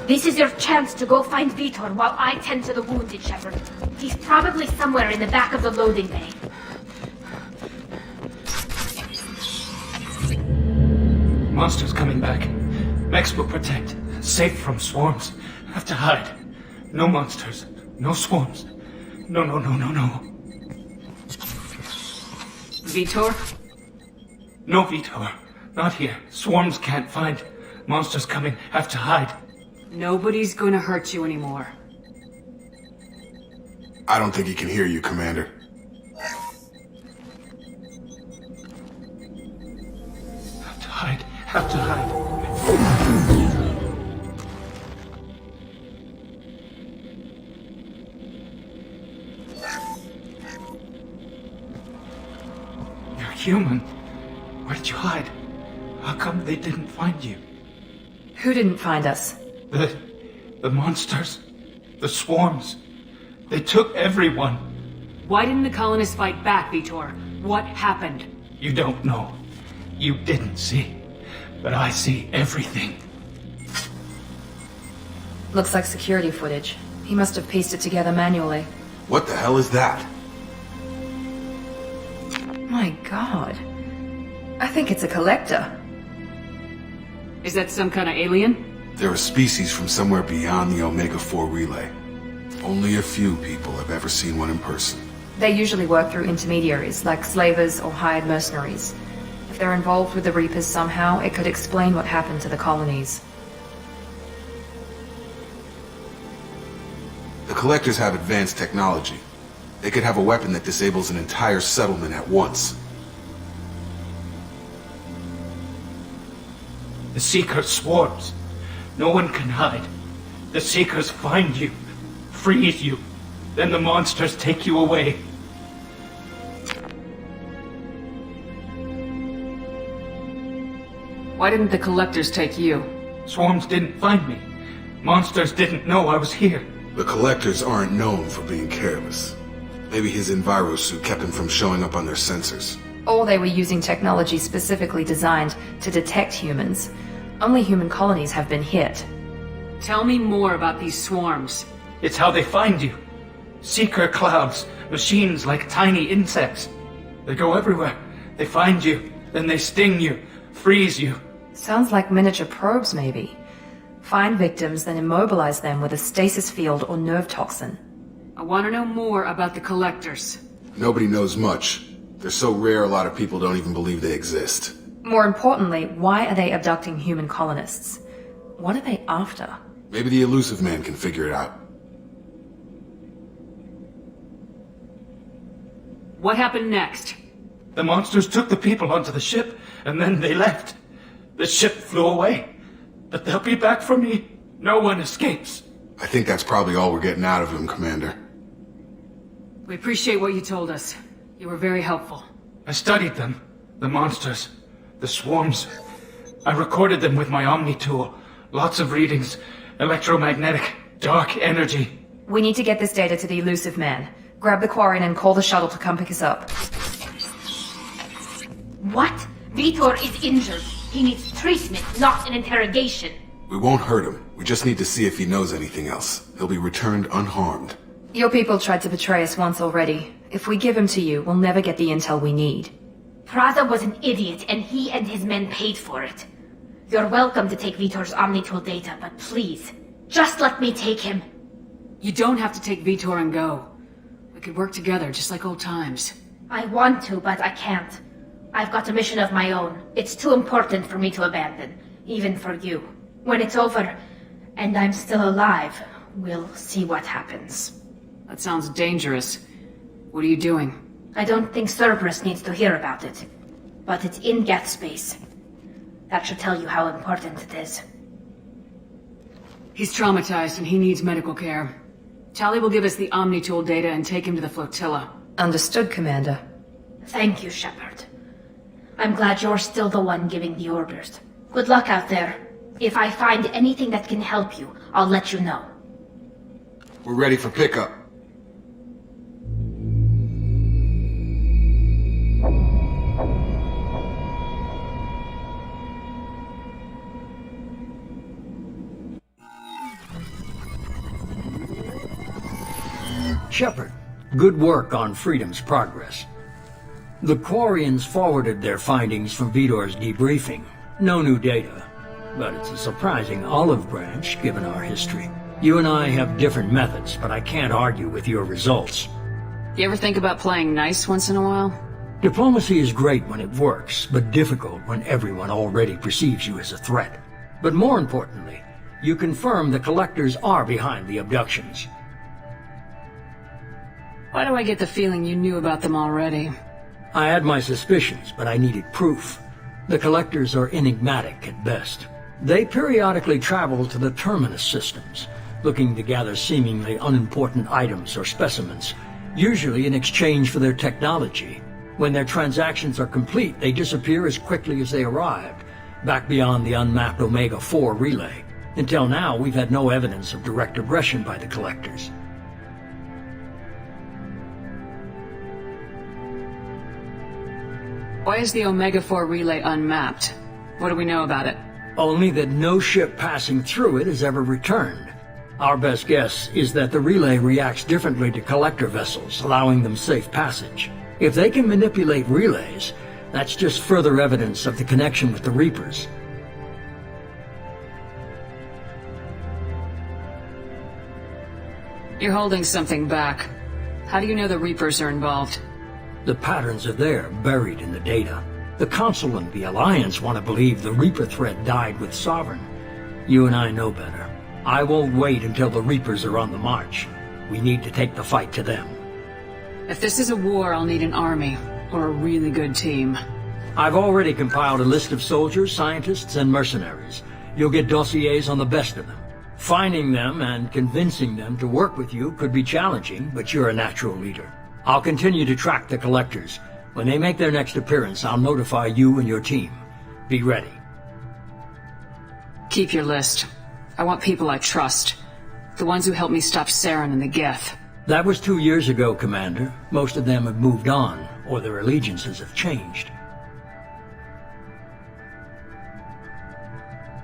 This is your chance to go find Vitor while I tend to the wounded, Shepard. He's probably somewhere in the back of the loading bay. Monsters coming back. Mechs will protect. Safe from swarms. Have to hide. No monsters. No swarms. No. Vitor? No Vitor. Not here. Swarms can't find. Monsters coming. Have to hide. Nobody's gonna hurt you anymore. I don't think he can hear you, Commander. Have to hide. Have to hide. You're human. Where did you hide? How come they didn't find you? Who didn't find us? The monsters. The swarms. They took everyone. Why didn't the colonists fight back, Vitor? What happened? You don't know. You didn't see. But I see everything. Looks like security footage. He must have pieced it together manually. What the hell is that? My god. I think it's a collector. Is that some kind of alien? They're a species from somewhere beyond the Omega-4 relay. Only a few people have ever seen one in person. They usually work through intermediaries, like slavers or hired mercenaries. If they're involved with the Reapers somehow, it could explain what happened to the colonies. The Collectors have advanced technology. They could have a weapon that disables an entire settlement at once. The Seeker swarms. No one can hide. The Seekers find you, freeze you, then the monsters take you away. Why didn't the Collectors take you? Swarms didn't find me. Monsters didn't know I was here. The Collectors aren't known for being careless. Maybe his Enviro suit kept him from showing up on their sensors. Or they were using technology specifically designed to detect humans. Only human colonies have been hit. Tell me more about these swarms. It's how they find you. Seeker clouds, machines like tiny insects. They go everywhere. They find you, then they sting you, freeze you. Sounds like miniature probes, maybe. Find victims, then immobilize them with a stasis field or nerve toxin. I want to know more about the Collectors. Nobody knows much. They're so rare a lot of people don't even believe they exist. More importantly, why are they abducting human colonists? What are they after? Maybe the elusive man can figure it out. What happened next? The monsters took the people onto the ship, and then they left. The ship flew away. But they'll be back for me. No one escapes. I think that's probably all we're getting out of him, Commander. We appreciate what you told us. You were very helpful. I studied them. The monsters. The swarms. I recorded them with my Omni tool. Lots of readings. Electromagnetic. Dark energy. We need to get this data to the elusive man. Grab the Quarian and call the shuttle to come pick us up. What? Vitor is injured. He needs treatment, not an interrogation. We won't hurt him. We just need to see if he knows anything else. He'll be returned unharmed. Your people tried to betray us once already. If we give him to you, we'll never get the intel we need. Praza was an idiot, and he and his men paid for it. You're welcome to take Vitor's Omnitool data, but please, just let me take him. You don't have to take Vitor and go. We could work together, just like old times. I want to, but I can't. I've got a mission of my own. It's too important for me to abandon, even for you. When it's over, and I'm still alive, we'll see what happens. That sounds dangerous. What are you doing? I don't think Cerberus needs to hear about it. but it's in Geth space. That should tell you how important it is. He's traumatized and he needs medical care. Tali will give us the Omni-Tool data and take him to the flotilla. Understood, Commander. Thank you, Shepard. I'm glad you're still the one giving the orders. Good luck out there. If I find anything that can help you, I'll let you know. We're ready for pickup. Shepard, good work on Freedom's progress. The Quarians forwarded their findings from Vidor's debriefing. No new data, but it's a surprising olive branch given our history. You and I have different methods, but I can't argue with your results. You ever think about playing nice once in a while? Diplomacy is great when it works, but difficult when everyone already perceives you as a threat. But more importantly, you confirm the Collectors are behind the abductions. Why do I get the feeling you knew about them already? I had my suspicions, but I needed proof. The Collectors are enigmatic at best. They periodically travel to the Terminus systems, looking to gather seemingly unimportant items or specimens, usually in exchange for their technology. When their transactions are complete, they disappear as quickly as they arrived, back beyond the unmapped Omega-4 relay. Until now, we've had no evidence of direct aggression by the Collectors. Why is the Omega-4 relay unmapped? What do we know about it? Only that no ship passing through it has ever returned. Our best guess is that the relay reacts differently to collector vessels, allowing them safe passage. If they can manipulate relays, that's just further evidence of the connection with the Reapers. You're holding something back. How do you know the Reapers are involved? The patterns are there, buried in the data. The Council and the Alliance want to believe the Reaper threat died with Sovereign. You and I know better. I won't wait until the Reapers are on the march. We need to take the fight to them. If this is a war, I'll need an army, or a really good team. I've already compiled a list of soldiers, scientists, and mercenaries. You'll get dossiers on the best of them. Finding them and convincing them to work with you could be challenging, but you're a natural leader. I'll continue to track the Collectors. When they make their next appearance, I'll notify you and your team. Be ready. Keep your list. I want people I trust. The ones who helped me stop Saren and the Geth. That was 2 years ago, Commander. Most of them have moved on, or their allegiances have changed.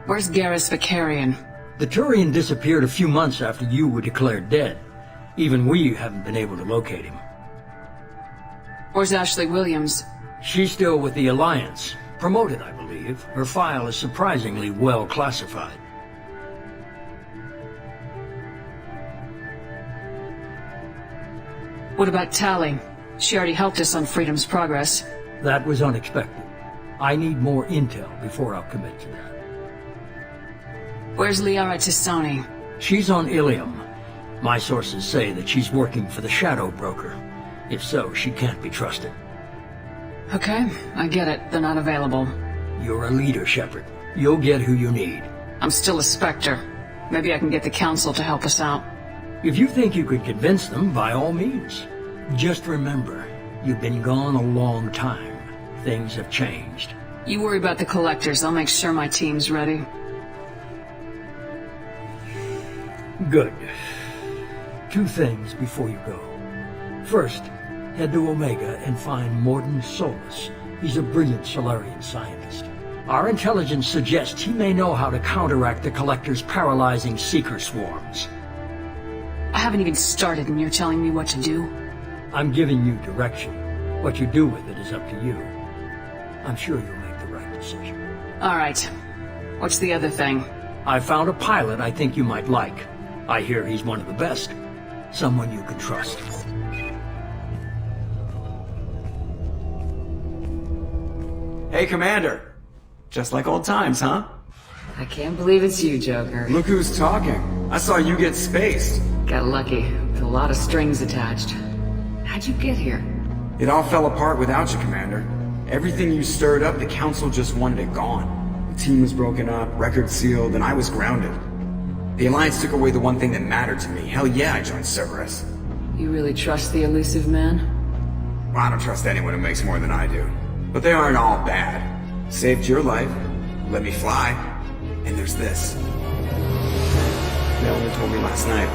Where's Garrus Vicarian? The Turian disappeared a few months after you were declared dead. Even we haven't been able to locate him. Where's Ashley Williams? She's still with the Alliance. Promoted, I believe. Her file is surprisingly well classified. What about Tali? She already helped us on Freedom's progress. That was unexpected. I need more intel before I'll commit to that. Where's Liara Tisoni? She's on Ilium. My sources say that she's working for the Shadow Broker. If so, she can't be trusted. Okay, I get it. They're not available. You're a leader, Shepard. You'll get who you need. I'm still a Spectre. Maybe I can get the Council to help us out. If you think you could convince them, by all means. Just remember, you've been gone a long time. Things have changed. You worry about the Collectors. I'll make sure my team's ready. Good. 2 things before you go. First, head to Omega and find Morden Solus. He's a brilliant Solarian scientist. Our intelligence suggests he may know how to counteract the Collector's paralyzing Seeker swarms. I haven't even started and you're telling me what to do? I'm giving you direction. What you do with it is up to you. I'm sure you'll make the right decision. All right. What's the other thing? I found a pilot I think you might like. I hear he's one of the best. Someone you can trust. Hey, Commander. Just like old times, huh? I can't believe it's you, Joker. Look who's talking. I saw you get spaced. Got lucky, with a lot of strings attached. How'd you get here? It all fell apart without you, Commander. Everything you stirred up, the Council just wanted it gone. The team was broken up, records sealed, and I was grounded. The Alliance took away the one thing that mattered to me. Hell yeah, I joined Cerberus. You really trust the elusive man? Well, I don't trust anyone who makes more than I do. But they aren't all bad. Saved your life, let me fly, and there's this. They only told me last night.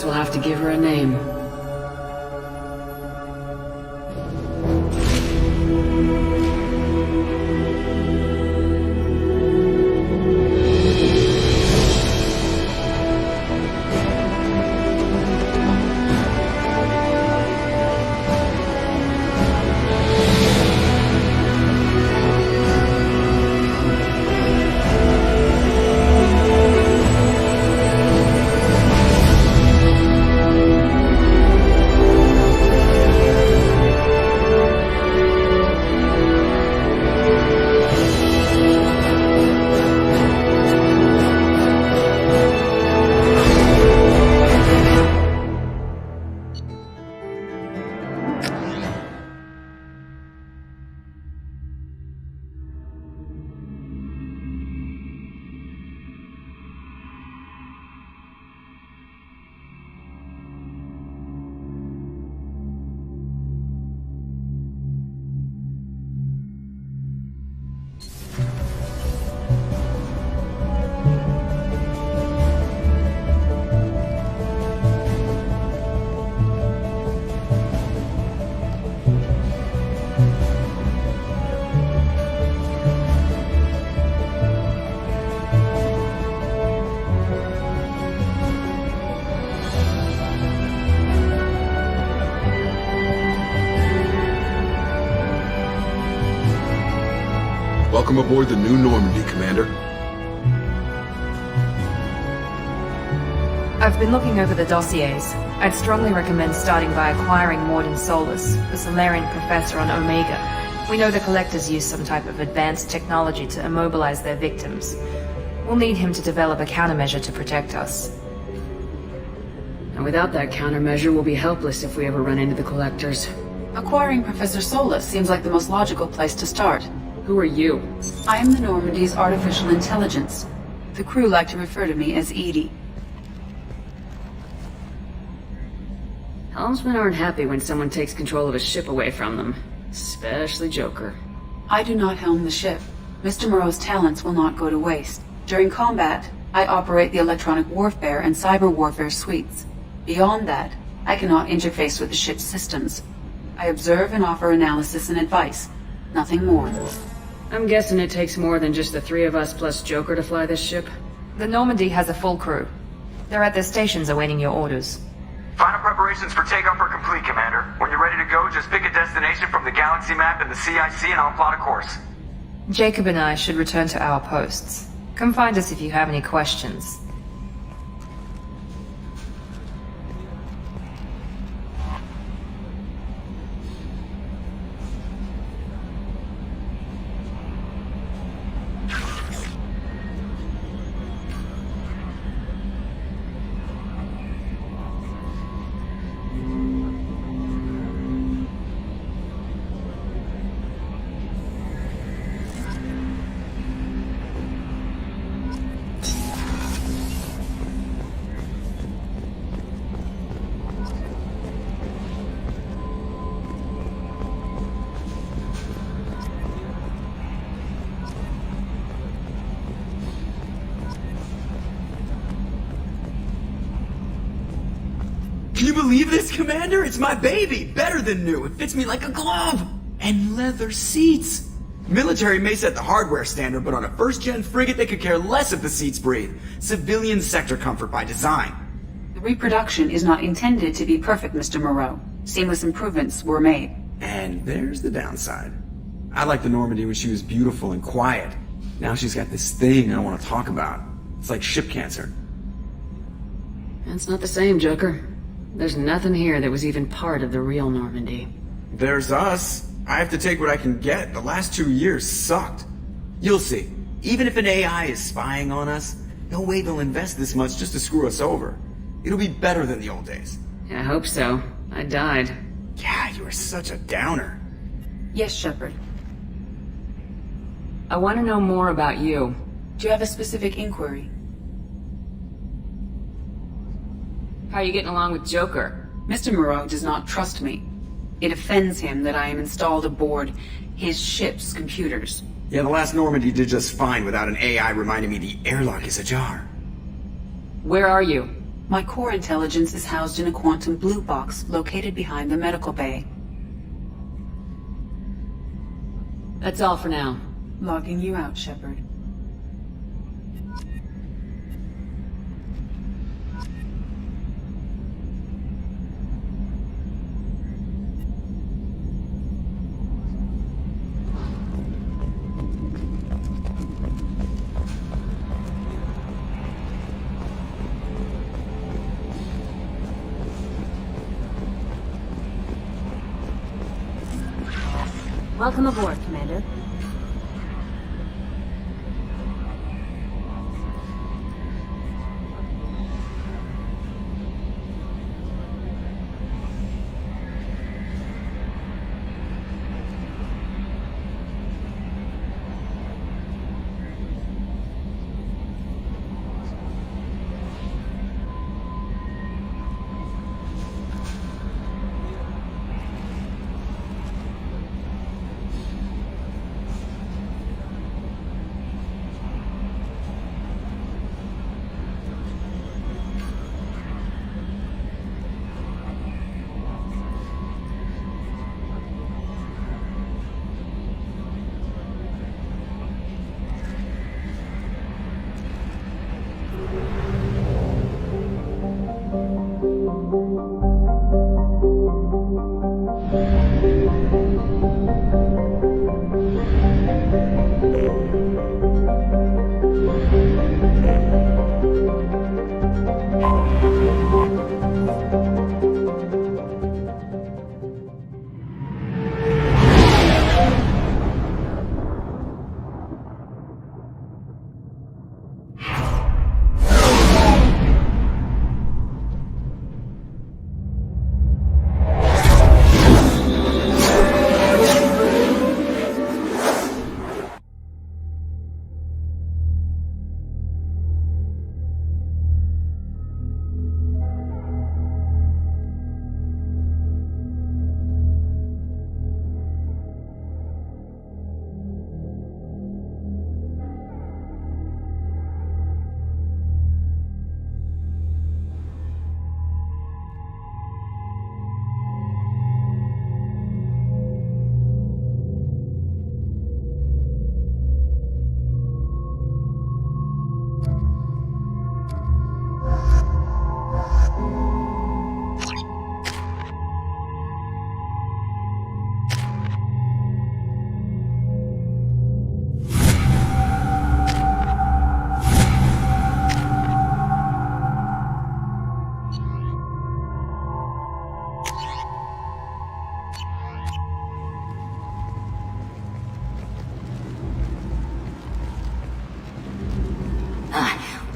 We'll have to give her a name. Welcome aboard the New Normandy, Commander. I've been looking over the dossiers. I'd strongly recommend starting by acquiring Morden Solus, the Solarian professor on Omega. We know the Collectors use some type of advanced technology to immobilize their victims. We'll need him to develop a countermeasure to protect us. And without that countermeasure, we'll be helpless if we ever run into the Collectors. Acquiring Professor Solus seems like the most logical place to start. Who are you? I am the Normandy's artificial intelligence. The crew like to refer to me as Edie. Helmsmen aren't happy when someone takes control of a ship away from them. Especially Joker. I do not helm the ship. Mr. Moreau's talents will not go to waste. During combat, I operate the electronic warfare and cyber warfare suites. Beyond that, I cannot interface with the ship's systems. I observe and offer analysis and advice. Nothing more. I'm guessing it takes more than just the three of us plus Joker to fly this ship? The Normandy has a full crew. They're at their stations awaiting your orders. Final preparations for takeoff are complete, Commander. When you're ready to go, just pick a destination from the galaxy map and the CIC and I'll plot a course. Jacob and I should return to our posts. Come find us if you have any questions. Can you believe this, Commander? It's my baby! Better than new. It fits me like a glove! And leather seats! Military may set the hardware standard, but on a first-gen frigate they could care less if the seats breathe. Civilian sector comfort by design. The reproduction is not intended to be perfect, Mr. Moreau. Seamless improvements were made. And there's the downside. I liked the Normandy when she was beautiful and quiet. Now she's got this thing I don't want to talk about. It's like ship cancer. That's not the same, Joker. There's nothing here that was even part of the real Normandy. There's us. I have to take what I can get. The last 2 years sucked. You'll see. Even if an AI is spying on us, no way they'll invest this much just to screw us over. It'll be better than the old days. I hope so. I died. Yeah, you were such a downer. Yes, Shepard. I want to know more about you. Do you have a specific inquiry? How are you getting along with Joker? Mr. Moreau does not trust me. It offends him that I am installed aboard his ship's computers. Yeah, the last Normandy did just fine without an AI reminding me the airlock is ajar. Where are you? My core intelligence is housed in a quantum blue box located behind the medical bay. That's all for now. Logging you out, Shepard. Welcome aboard, Commander.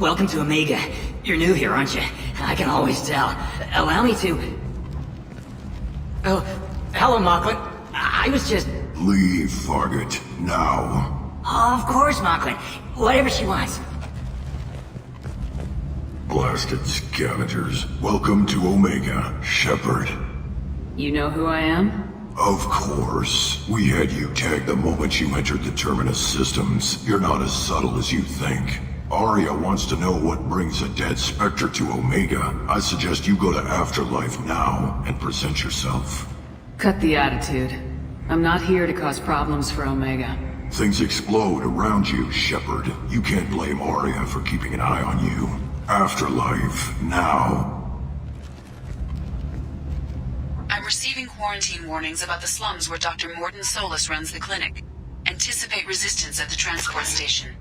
Welcome to Omega. You're new here, aren't you? I can always tell. Allow me to... Oh, hello, Mocklin. I was just... Leave, Fargate, now. Oh, of course, Mocklin. Whatever she wants. Blasted scavengers. Welcome to Omega, Shepard. You know who I am? Of course. We had you tagged the moment you entered the Terminus systems. You're not as subtle as you think. Arya wants to know what brings a dead Spectre to Omega. I suggest you go to Afterlife now and present yourself. Cut the attitude. I'm not here to cause problems for Omega. Things explode around you, Shepard. You can't blame Arya for keeping an eye on you. Afterlife now. I'm receiving quarantine warnings about the slums where Dr. Morton Solus runs the clinic. Anticipate resistance at the transport station.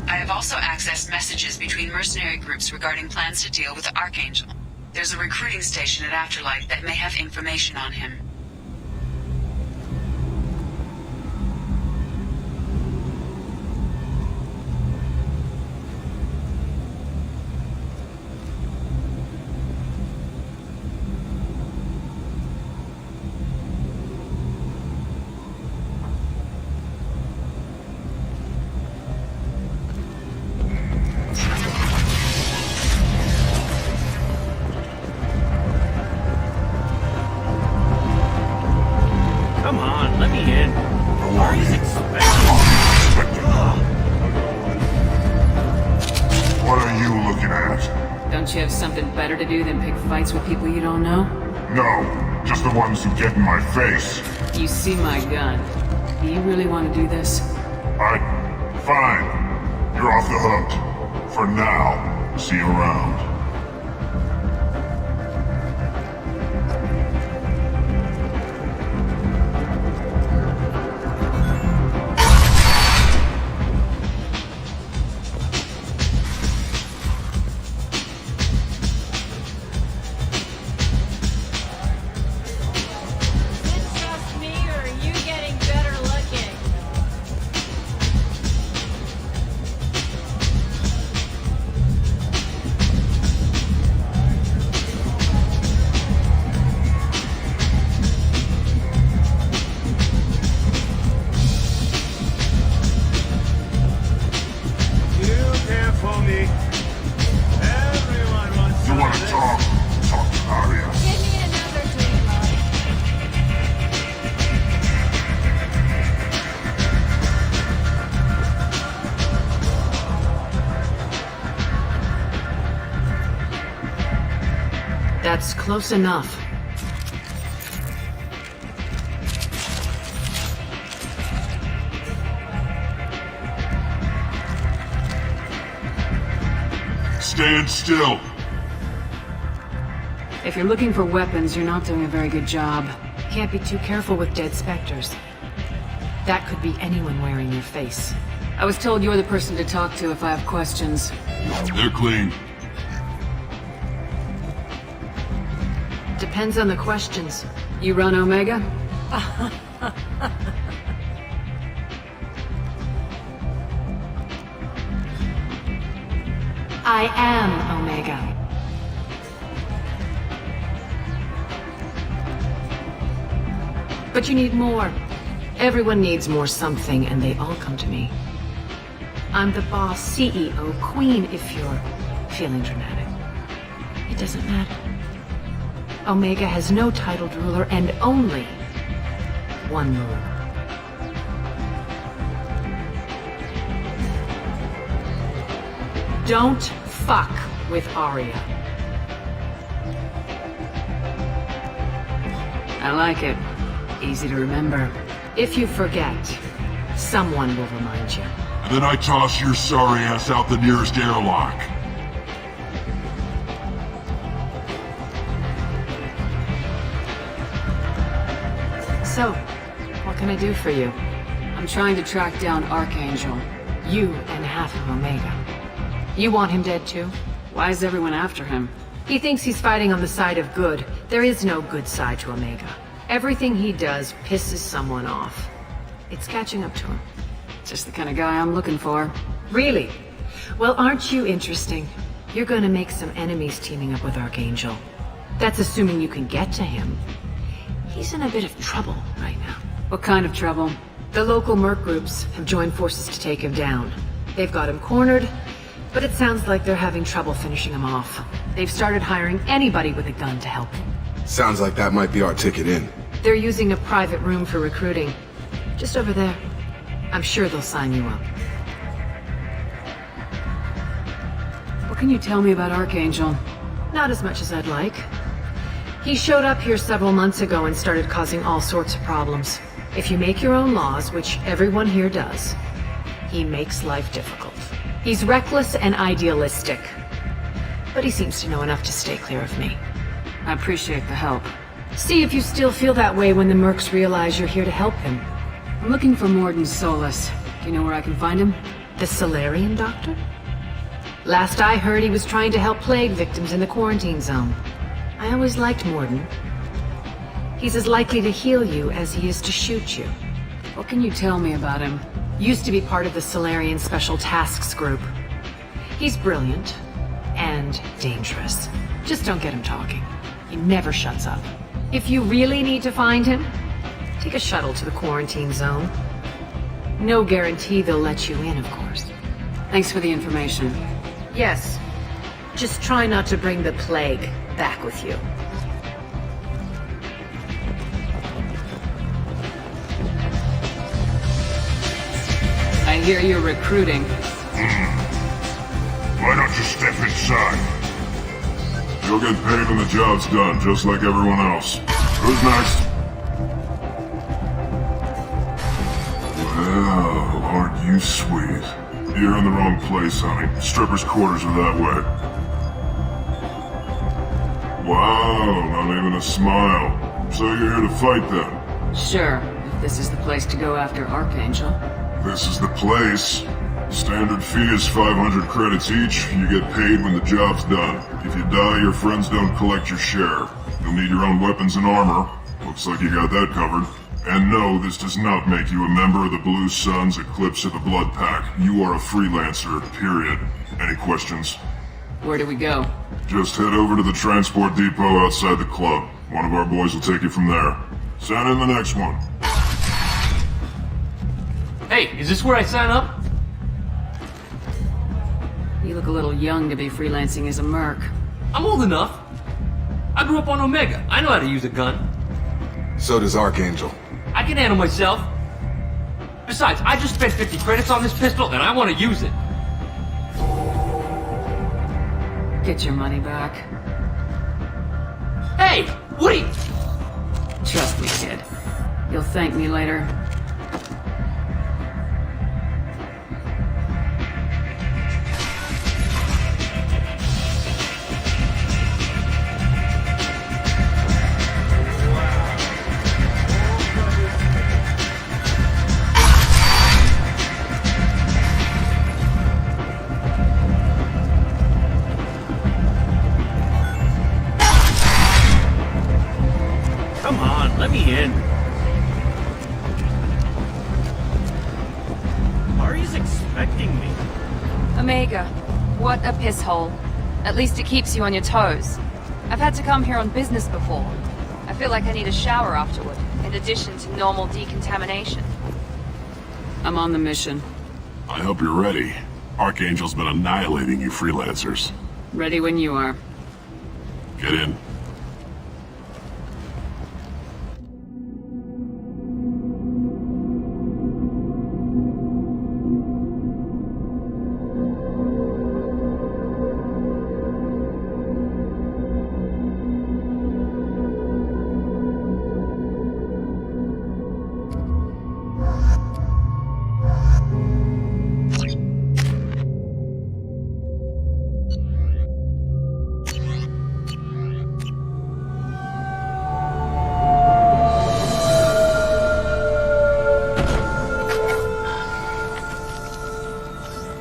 I have also accessed messages between mercenary groups regarding plans to deal with the Archangel. There's a recruiting station at Afterlife that may have information on him. Better to do than pick fights with people you don't know? No, just the ones who get in my face. You see my gun. Do you really want to do this? Fine. You're off the hook. For now. See you around. That's close enough. Stand still. If you're looking for weapons, you're not doing a very good job. Can't be too careful with dead specters. That could be anyone wearing your face. I was told you're the person to talk to if I have questions. They're clean. Depends on the questions. You run Omega? I am Omega. But you need more. Everyone needs more something, and they all come to me. I'm the boss, CEO, queen, if you're feeling dramatic. It doesn't matter. Omega has no titled ruler and only one ruler. Don't fuck with Aria. I like it. Easy to remember. If you forget, someone will remind you. And then I toss your sorry ass out the nearest airlock. So, what can I do for you? I'm trying to track down Archangel. You and half of Omega. You want him dead too? Why is everyone after him? He thinks he's fighting on the side of good. There is no good side to Omega. Everything he does pisses someone off. It's catching up to him. Just the kind of guy I'm looking for. Really? Well, aren't you interesting? You're gonna make some enemies teaming up with Archangel. That's assuming you can get to him. He's in a bit of trouble right now. What kind of trouble? The local merc groups have joined forces to take him down. They've got him cornered, but it sounds like they're having trouble finishing him off. They've started hiring anybody with a gun to help him. Sounds like that might be our ticket in. They're using a private room for recruiting. Just over there. I'm sure they'll sign you up. What can you tell me about Archangel? Not as much as I'd like. He showed up here several months ago and started causing all sorts of problems. If you make your own laws, which everyone here does, he makes life difficult. He's reckless and idealistic. but he seems to know enough to stay clear of me. I appreciate the help. See if you still feel that way when the mercs realize you're here to help him. I'm looking for Morden Solus. Do you know where I can find him? The Solarian doctor? Last I heard, he was trying to help plague victims in the quarantine zone. I always liked Morden. He's as likely to heal you as he is to shoot you. What can you tell me about him? Used to be part of the Solarian Special Tasks Group. He's brilliant and dangerous. Just don't get him talking. He never shuts up. If you really need to find him, take a shuttle to the quarantine zone. No guarantee they'll let you in, of course. Thanks for the information. Yes. Just try not to bring the plague back with you. I hear you're recruiting. Why don't you step inside? You'll get paid when the job's done, just like everyone else. Who's next? Well, aren't you sweet? You're in the wrong place, honey. Strippers' quarters are that way. Wow, not even a smile. So you're here to fight then? Sure, if this is the place to go after Archangel. This is the place. Standard fee is 500 credits each. You get paid when the job's done. If you die, your friends don't collect your share. You'll need your own weapons and armor. Looks like you got that covered. And no, this does not make you a member of the Blue Suns, Eclipse, or the Blood Pack. You are a freelancer, period. Any questions? Where do we go? Just head over to the transport depot outside the club. One of our boys will take you from there. Send in the next one. Hey, is this where I sign up? You look a little young to be freelancing as a merc. I'm old enough. I grew up on Omega. I know how to use a gun. So does Archangel. I can handle myself. Besides, I just spent 50 credits on this pistol, and I want to use it. Get your money back. Hey, what are you... Trust me, kid. You'll thank me later. Come on, let me in. Ari's expecting me. Omega, what a piss hole. At least it keeps you on your toes. I've had to come here on business before. I feel like I need a shower afterward, in addition to normal decontamination. I'm on the mission. I hope you're ready. Archangel's been annihilating you freelancers. Ready when you are. Get in.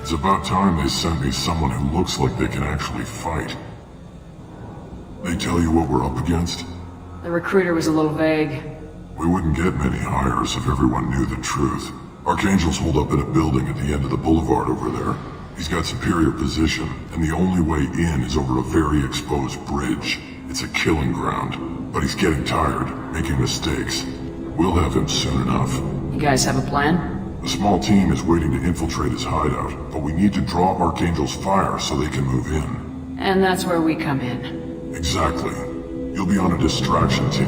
It's about time they sent me someone who looks like they can actually fight. They tell you what we're up against? The recruiter was a little vague. We wouldn't get many hires if everyone knew the truth. Archangel's holed up in a building at the end of the boulevard over there. He's got superior position, and the only way in is over a very exposed bridge. It's a killing ground, but he's getting tired, making mistakes. We'll have him soon enough. You guys have a plan? A small team is waiting to infiltrate his hideout, but we need to draw Archangel's fire so they can move in. And that's where we come in. Exactly. You'll be on a distraction team.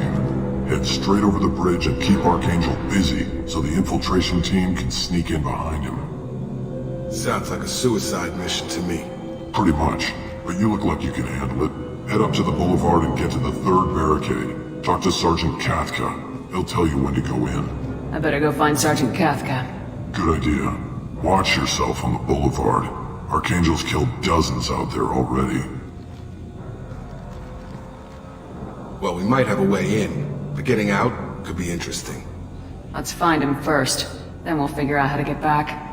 Head straight over the bridge and keep Archangel busy so the infiltration team can sneak in behind him. Sounds like a suicide mission to me. Pretty much, but you look like you can handle it. Head up to the boulevard and get to the third barricade. Talk to Sergeant Kathka. He'll tell you when to go in. I better go find Sergeant Kathka. Good idea. Watch yourself on the boulevard. Archangel's killed dozens out there already. Well, we might have a way in, but getting out could be interesting. Let's find him first. Then we'll figure out how to get back.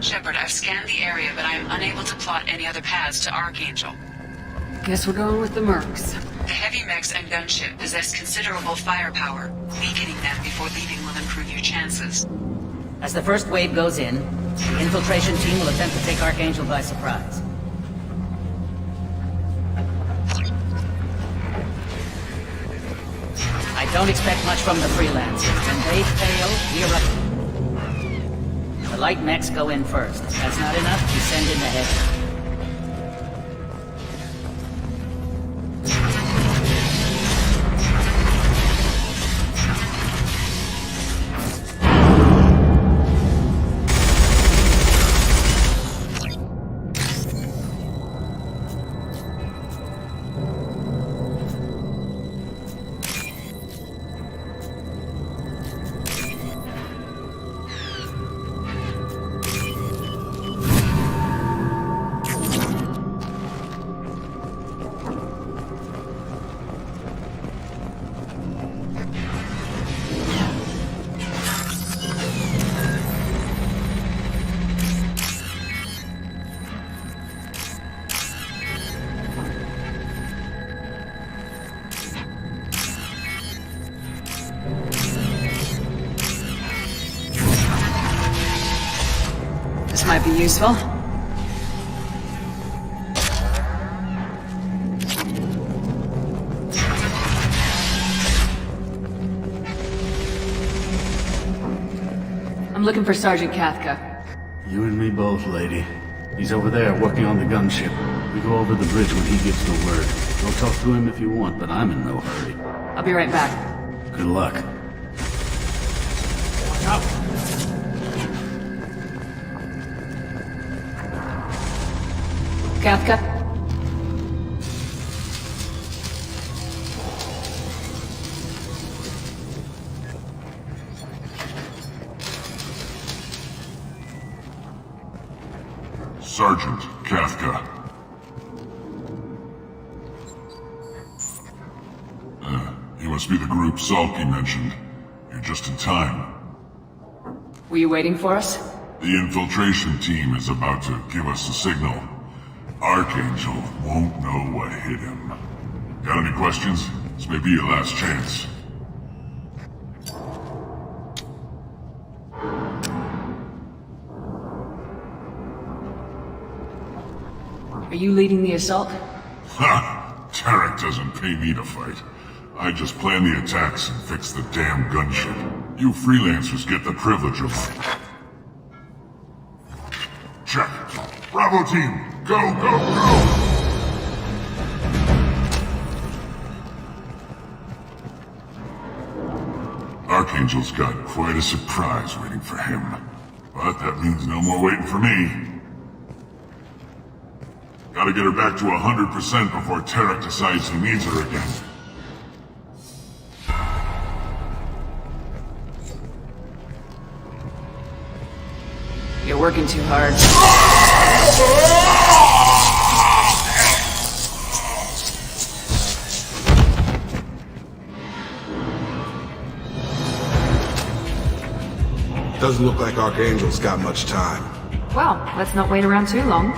Shepard, I've scanned the area, but I am unable to plot any other paths to Archangel. Guess we're going with the mercs. The heavy mechs and gunship possess considerable firepower. Weakening them before leaving will improve your chances. As the first wave goes in, the infiltration team will attempt to take Archangel by surprise. I don't expect much from the freelancers. When they fail, we're up. The light mechs go in first. If that's not enough, we send in the heavy. This might be useful. I'm looking for Sergeant Kathka. You and me both, lady. He's over there working on the gunship. We go over the bridge when he gives the word. Go talk to him if you want, but I'm in no hurry. I'll be right back. Good luck. Watch out! Kathka? Sergeant Kathka. You must be the group Salky mentioned. You're just in time. Were you waiting for us? The infiltration team is about to give us a signal. Archangel won't know what hit him. Got any questions? This may be your last chance. Are you leading the assault? Ha! Tarek doesn't pay me to fight. I just plan the attacks and fix the damn gunship. You freelancers get the privilege of mine. Check. Bravo team, go, go, go! Archangel's got quite a surprise waiting for him. But that means no more waiting for me. Gotta get her back to 100% before Tarek decides he needs her again. You're working too hard. Doesn't look like Archangel's got much time. Well, let's not wait around too long.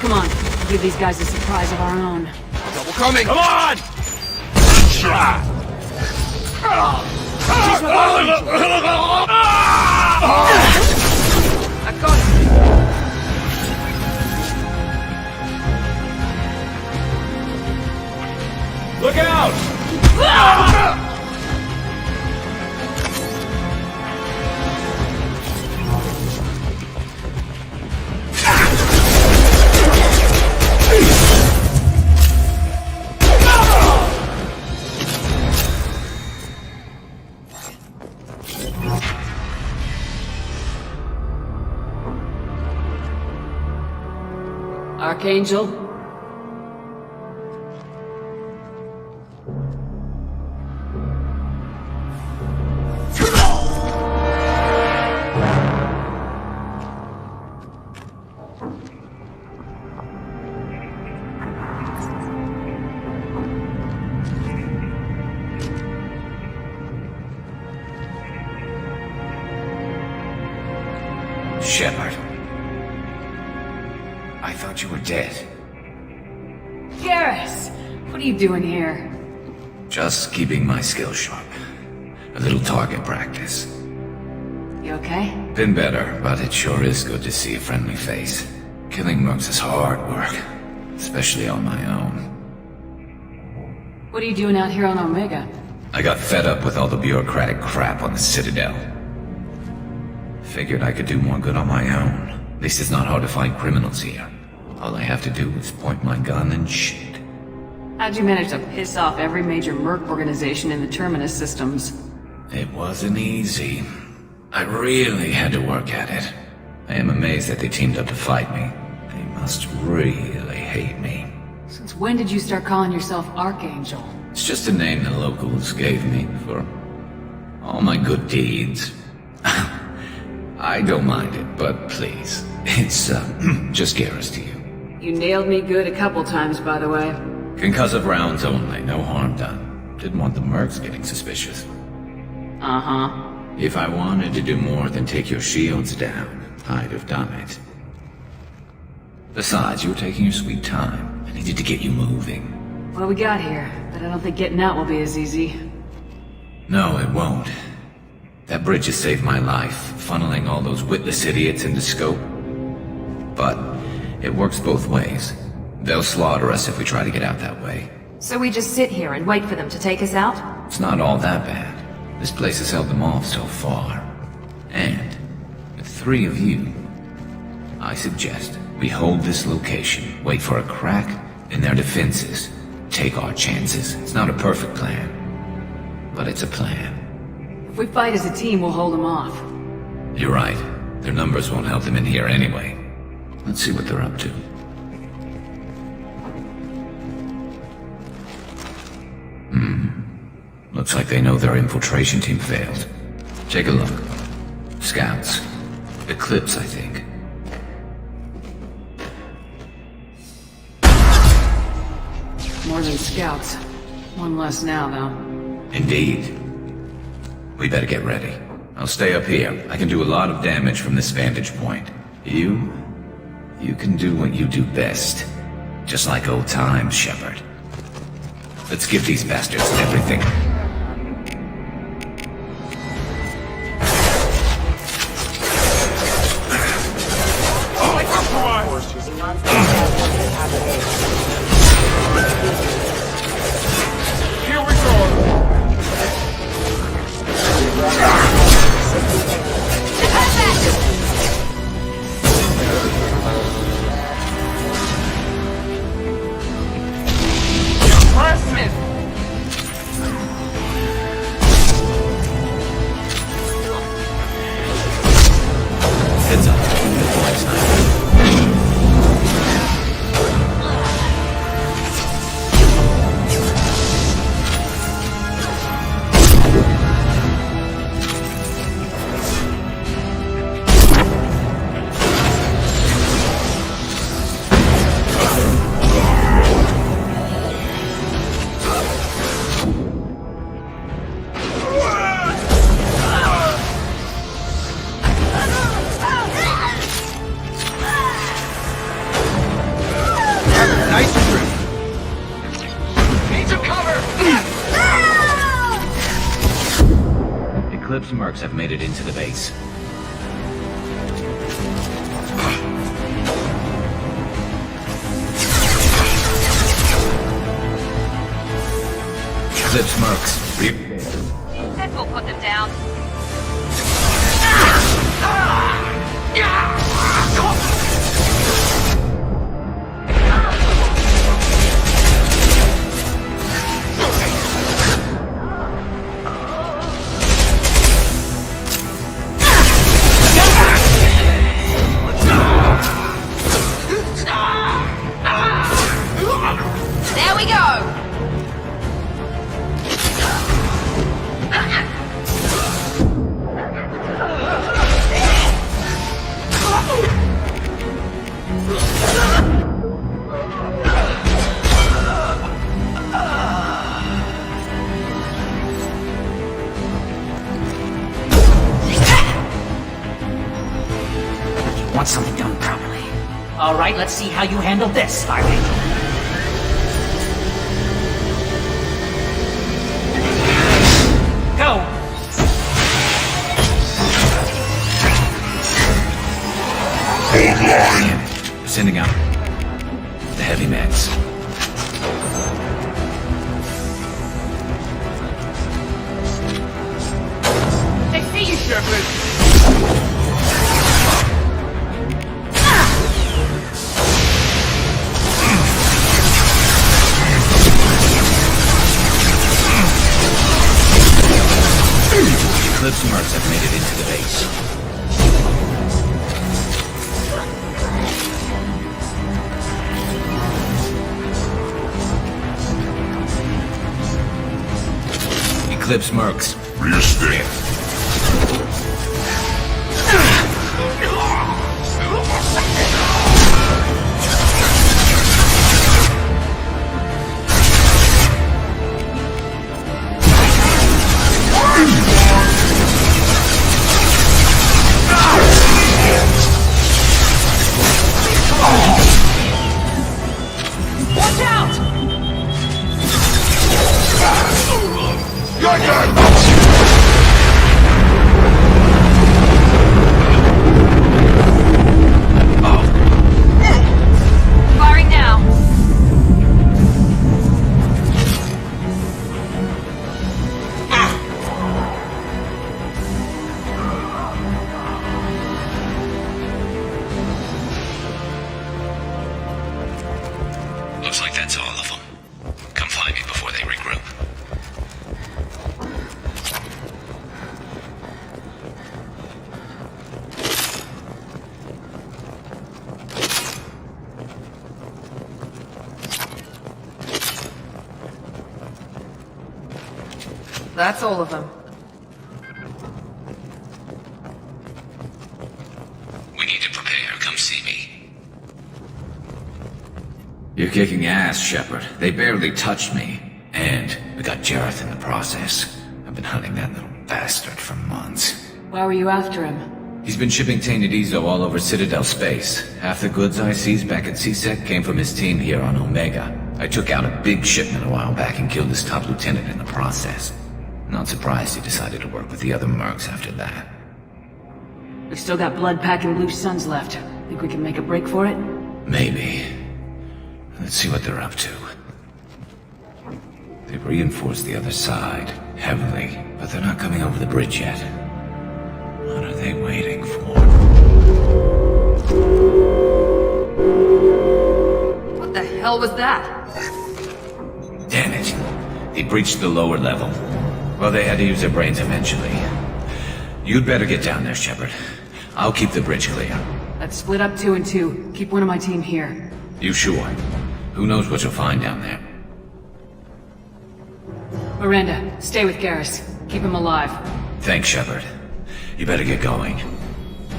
Come on, give these guys a surprise of our own. Double coming! Come on! I got it! Look out! Archangel? Shepard. I thought you were dead. Garrus! What are you doing here? Just keeping my skills sharp. A little target practice. You okay? Been better, but it sure is good to see a friendly face. Killing mercs is hard work, especially on my own. What are you doing out here on Omega? I got fed up with all the bureaucratic crap on the Citadel. Figured I could do more good on my own. At least it's not hard to find criminals here. All I have to do is point my gun and shoot. How'd you manage to piss off every major merc organization in the Terminus systems? It wasn't easy. I really had to work at it. I am amazed that they teamed up to fight me. They must really hate me. Since when did you start calling yourself Archangel? It's just a name the locals gave me for all my good deeds. I don't mind it, but please, it's just Garrus to you. You nailed me good a couple times, by the way. Concussive rounds only, no harm done. Didn't want the mercs getting suspicious. Uh-huh. If I wanted to do more than take your shields down, I'd have done it. Besides, you were taking your sweet time. I needed to get you moving. What do we got here? But I don't think getting out will be as easy. No, it won't. That bridge has saved my life, funneling all those witless idiots into scope. But it works both ways. They'll slaughter us if we try to get out that way. So we just sit here and wait for them to take us out? It's not all that bad. This place has held them off so far. And with 3 of you, I suggest we hold this location, wait for a crack in their defenses, take our chances. It's not a perfect plan, but it's a plan. If we fight as a team, we'll hold them off. You're right. Their numbers won't help them in here anyway. Let's see what they're up to. Looks like they know their infiltration team failed. Take a look. Scouts. Eclipse, I think. More than scouts. One less now, though. Indeed. We better get ready. I'll stay up here. I can do a lot of damage from this vantage point. You can do what you do best. Just like old times, Shepard. Let's give these bastards everything. Mercs have made it into the base. Eclipse Mercs. This will put them down. There we go! want something done properly. Alright, let's see how you handle this, Archangel. Go! We're sending out the heavy meds. They see you, Shepard! Eclipse mercs have made it into the base. Eclipse mercs. Restate. Watch out! Firing now. Looks like that's all of them. Come find me before they regroup. That's all of them. We need to prepare. Come see me. You're kicking ass, Shepard. They barely touched me. And we got Jareth in the process. I've been hunting that little bastard for months. Why were you after him? He's been shipping tainted Ezo all over Citadel space. Half the goods I seized back at CSEC came from his team here on Omega. I took out a big shipment a while back and killed his top lieutenant in the process. Not surprised he decided to work with the other mercs after that. We've still got blood packing blue suns left. Think we can make a break for it? Maybe. Let's see what they're up to. They've reinforced the other side, heavily, but they're not coming over the bridge yet. What are they waiting for? What the hell was that? Damn it. They breached the lower level. Well, they had to use their brains eventually. You'd better get down there, Shepard. I'll keep the bridge clear. Let's split up 2 and 2. Keep one of my team here. You sure? Who knows what you'll find down there? Miranda, stay with Garrus. Keep him alive. Thanks, Shepard. You better get going.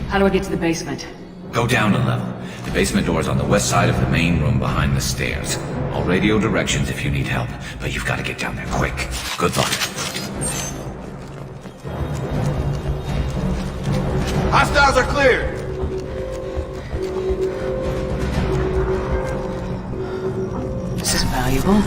How do I get to the basement? Go down a level. The basement door's on the west side of the main room behind the stairs. I'll radio directions if you need help, but you've got to get down there quick. Good luck. Hostiles are cleared! This is valuable.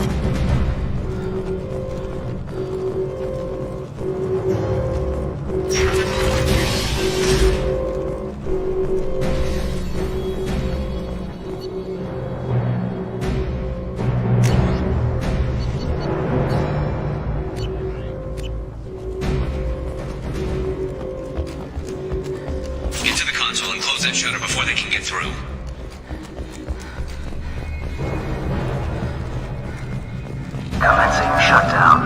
That shutter before they can get through. Commencing shutdown.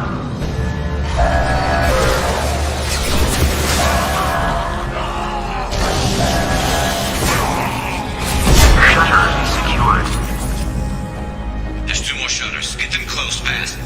Shutter secured. There's 2 more shutters. Get them close, fast.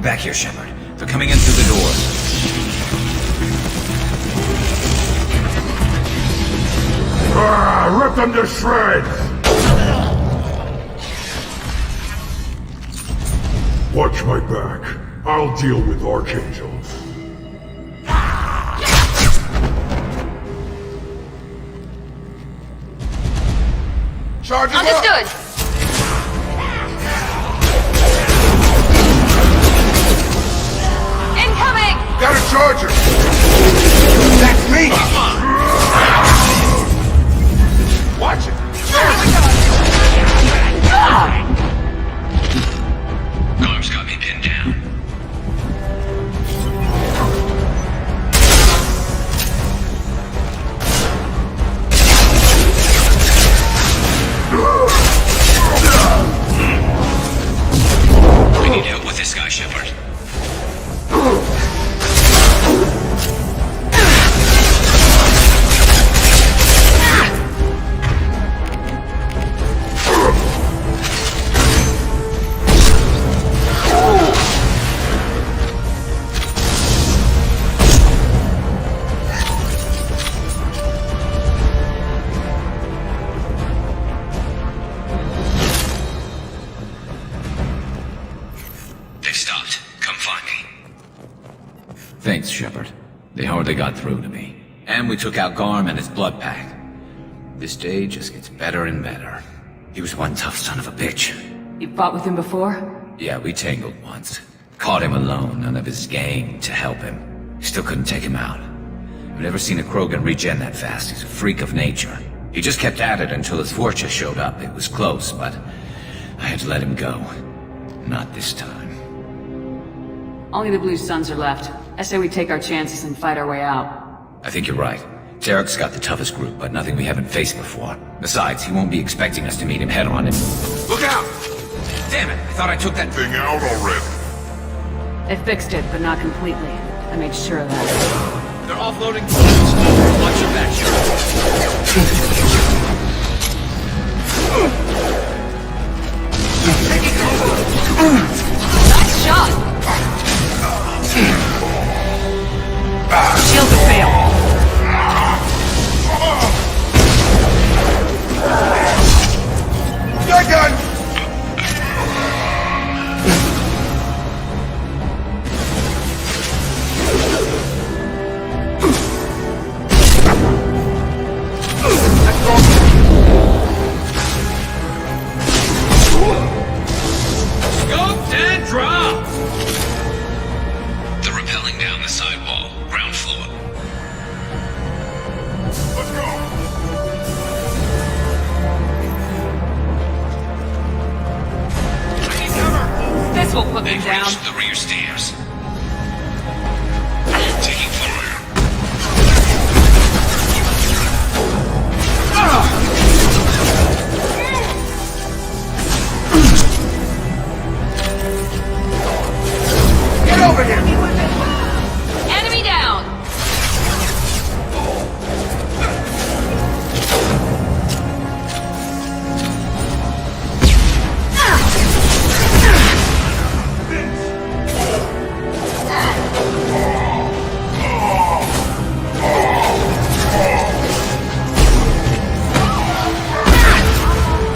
back here, Shepard. They're coming in through the doors. Rip them to shreds! Watch my back. I'll deal with Archangel. Charge him Understood. up! Incoming! Got a charger! That's me! Watch it! Arm's got me pinned down. We need help with this guy, Shepard. They've stopped. Come find me. Thanks, Shepard. They hardly got through to me. And we took out Garm and his blood pack. This day just gets better and better. He was one tough son of a bitch. You fought with him before? Yeah, we tangled once. Caught him alone, none of his gang to help him. Still couldn't take him out. I've never seen a Krogan regen that fast. He's a freak of nature. He just kept at it until his fortress showed up. It was close, but I had to let him go. Not this time. Only the Blue Suns are left. I say we take our chances and fight our way out. I think you're right. Tarek's got the toughest group, but nothing we haven't faced before. Besides, he won't be expecting us to meet him head-on and... Look out! Damn it! I thought I took that Thing out already. They fixed it, but not completely. I made sure of that. They're offloading planes. Watch your back, Nice shot! Shields have failed. Got gun! Scoped and dropped! They're rappelling down the sidewall, ground floor. Let's go! This will put them They've down. reached the rear stairs. Taking fire. Get over here! Enemy down!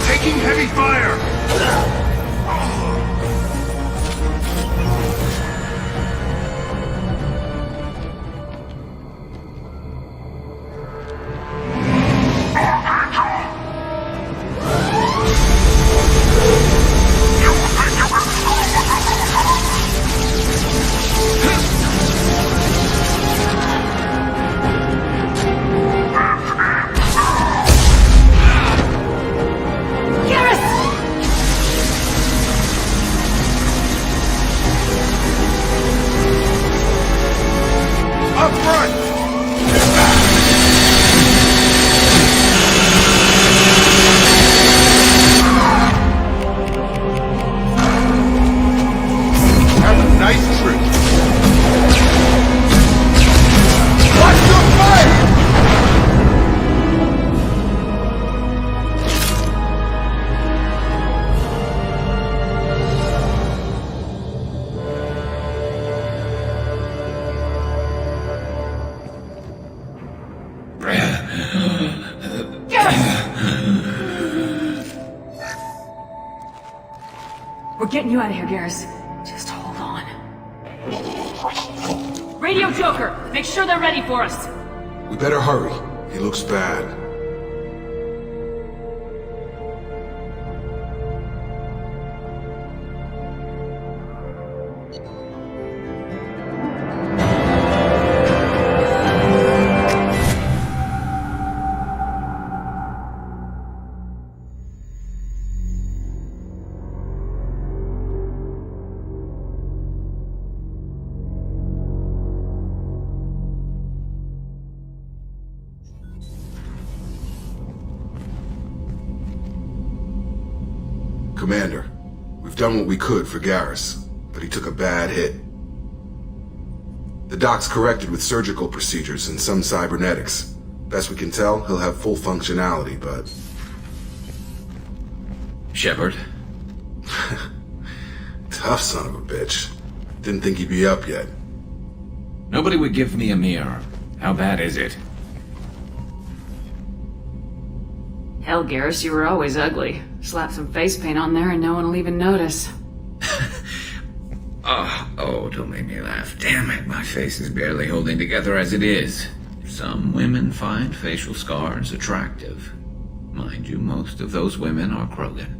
Taking heavy fire! Up front! Have a nice trip. Watch your fire! getting you out of here, Garrus. Just hold on. Radio Joker! Make sure they're ready for us! We better hurry. He looks bad. Commander, we've done what we could for Garrus, but he took a bad hit. The doc's corrected with surgical procedures and some cybernetics. Best we can tell, he'll have full functionality, but... Shepard? Tough son of a bitch. Didn't think he'd be up yet. Nobody would give me a mirror. How bad is it? Hell, Garrus, you were always ugly. Slap some face paint on there and no one will even notice. Oh, don't make me laugh. Damn it, my face is barely holding together as it is. Some women find facial scars attractive. Mind you, most of those women are Krogan.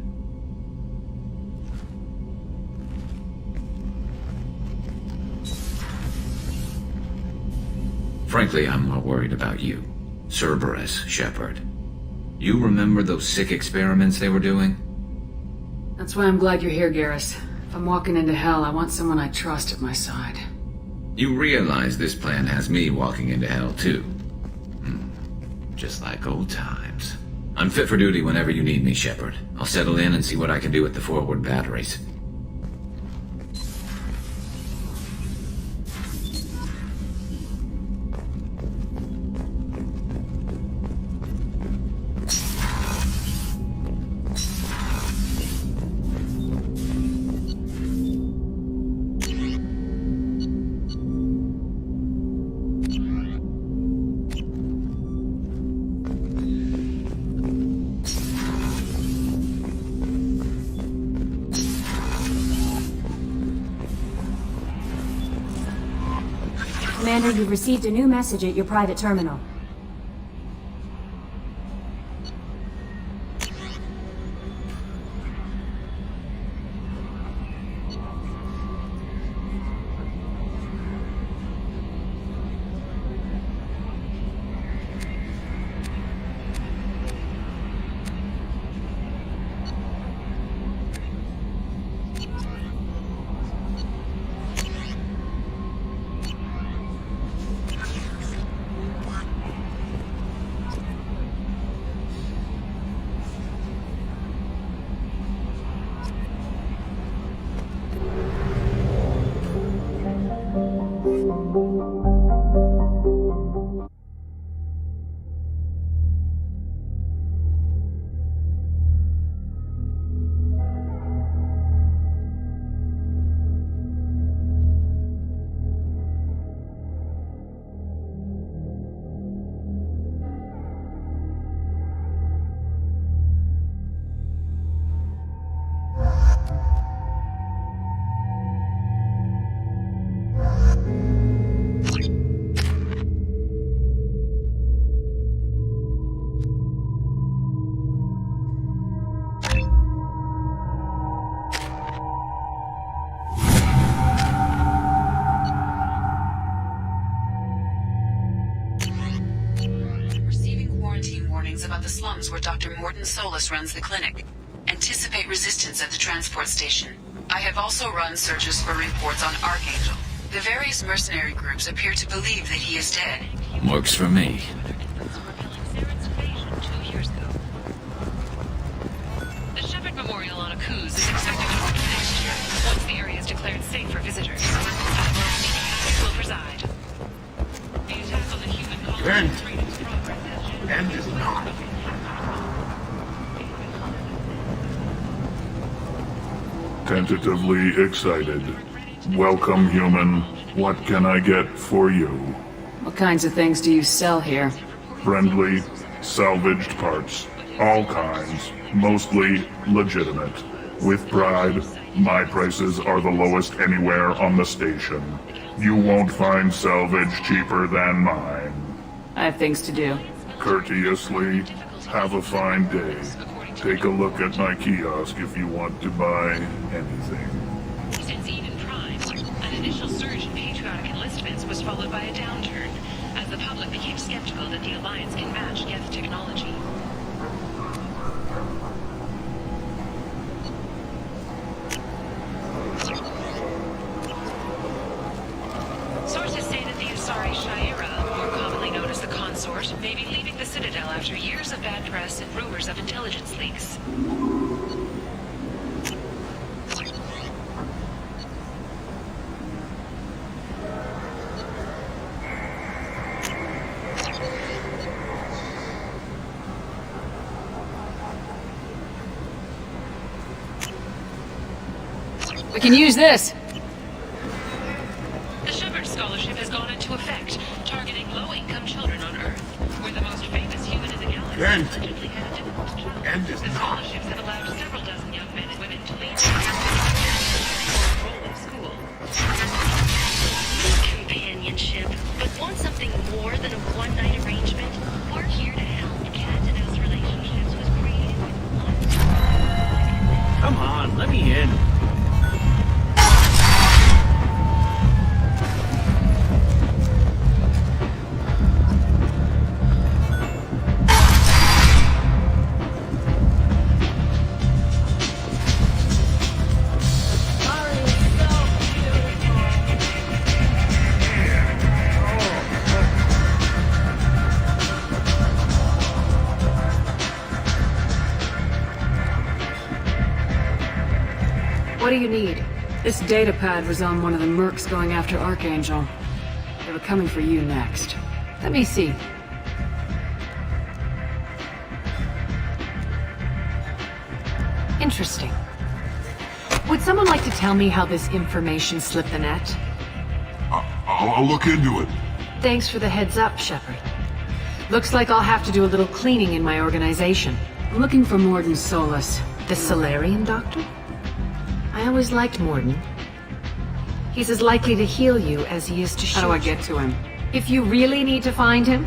Frankly, I'm more worried about you. Cerberus, Shepard. You remember those sick experiments they were doing? That's why I'm glad you're here, Garrus. If I'm walking into hell, I want someone I trust at my side. You realize this plan has me walking into hell, too. Just like old times. I'm fit for duty whenever you need me, Shepard. I'll settle in and see what I can do with the forward batteries. Commander, you've received a new message at your private terminal. About the slums where Dr. Morton Solus runs the clinic. Anticipate resistance at the transport station. I have also run searches for reports on Archangel. The various mercenary groups appear to believe that he is dead. Works for me. The Shepard Memorial on Akuz is expected to open next year, once the area is declared safe for visitors. Will preside. The attack on the human colony End is not. Tentatively excited. Welcome, human. What can I get for you? What kinds of things do you sell here? Friendly, salvaged parts. All kinds. Mostly legitimate. With pride, My prices are the lowest anywhere on the station. You won't find salvage cheaper than mine. I have things to do. Courteously, have a fine day. Take a look at my kiosk if you want to buy anything. Since even Prime, an initial surge in patriotic enlistments was followed by a downturn, as the public became skeptical that the Alliance can match Geth technology. Sources say that the Usari Shaira, more commonly known as the Consort, may be leaving the Citadel after years of bad press and rumors of intelligence leaks. We can use this! The Shepard Scholarship has gone into effect, targeting low-income children on Earth. We're the most famous human in the galaxy. End is The not. scholarships have allowed several dozen young men and women to leave school. Companionship. But want something more than a one-night arrangement? We're here to help. Cat and House Relationships was created with one. Come on, let me in. What do you need? This data pad was on one of the mercs going after Archangel. They were coming for you next. Let me see. Interesting. Would someone like to tell me how this information slipped the net? I'll look into it. Thanks for the heads up, Shepard. Looks like I'll have to do a little cleaning in my organization. I'm looking for Morden Solus. The Solarian doctor? I always liked Morden. He's as likely to heal you as he is to shoot. How do I get to him? If you really need to find him,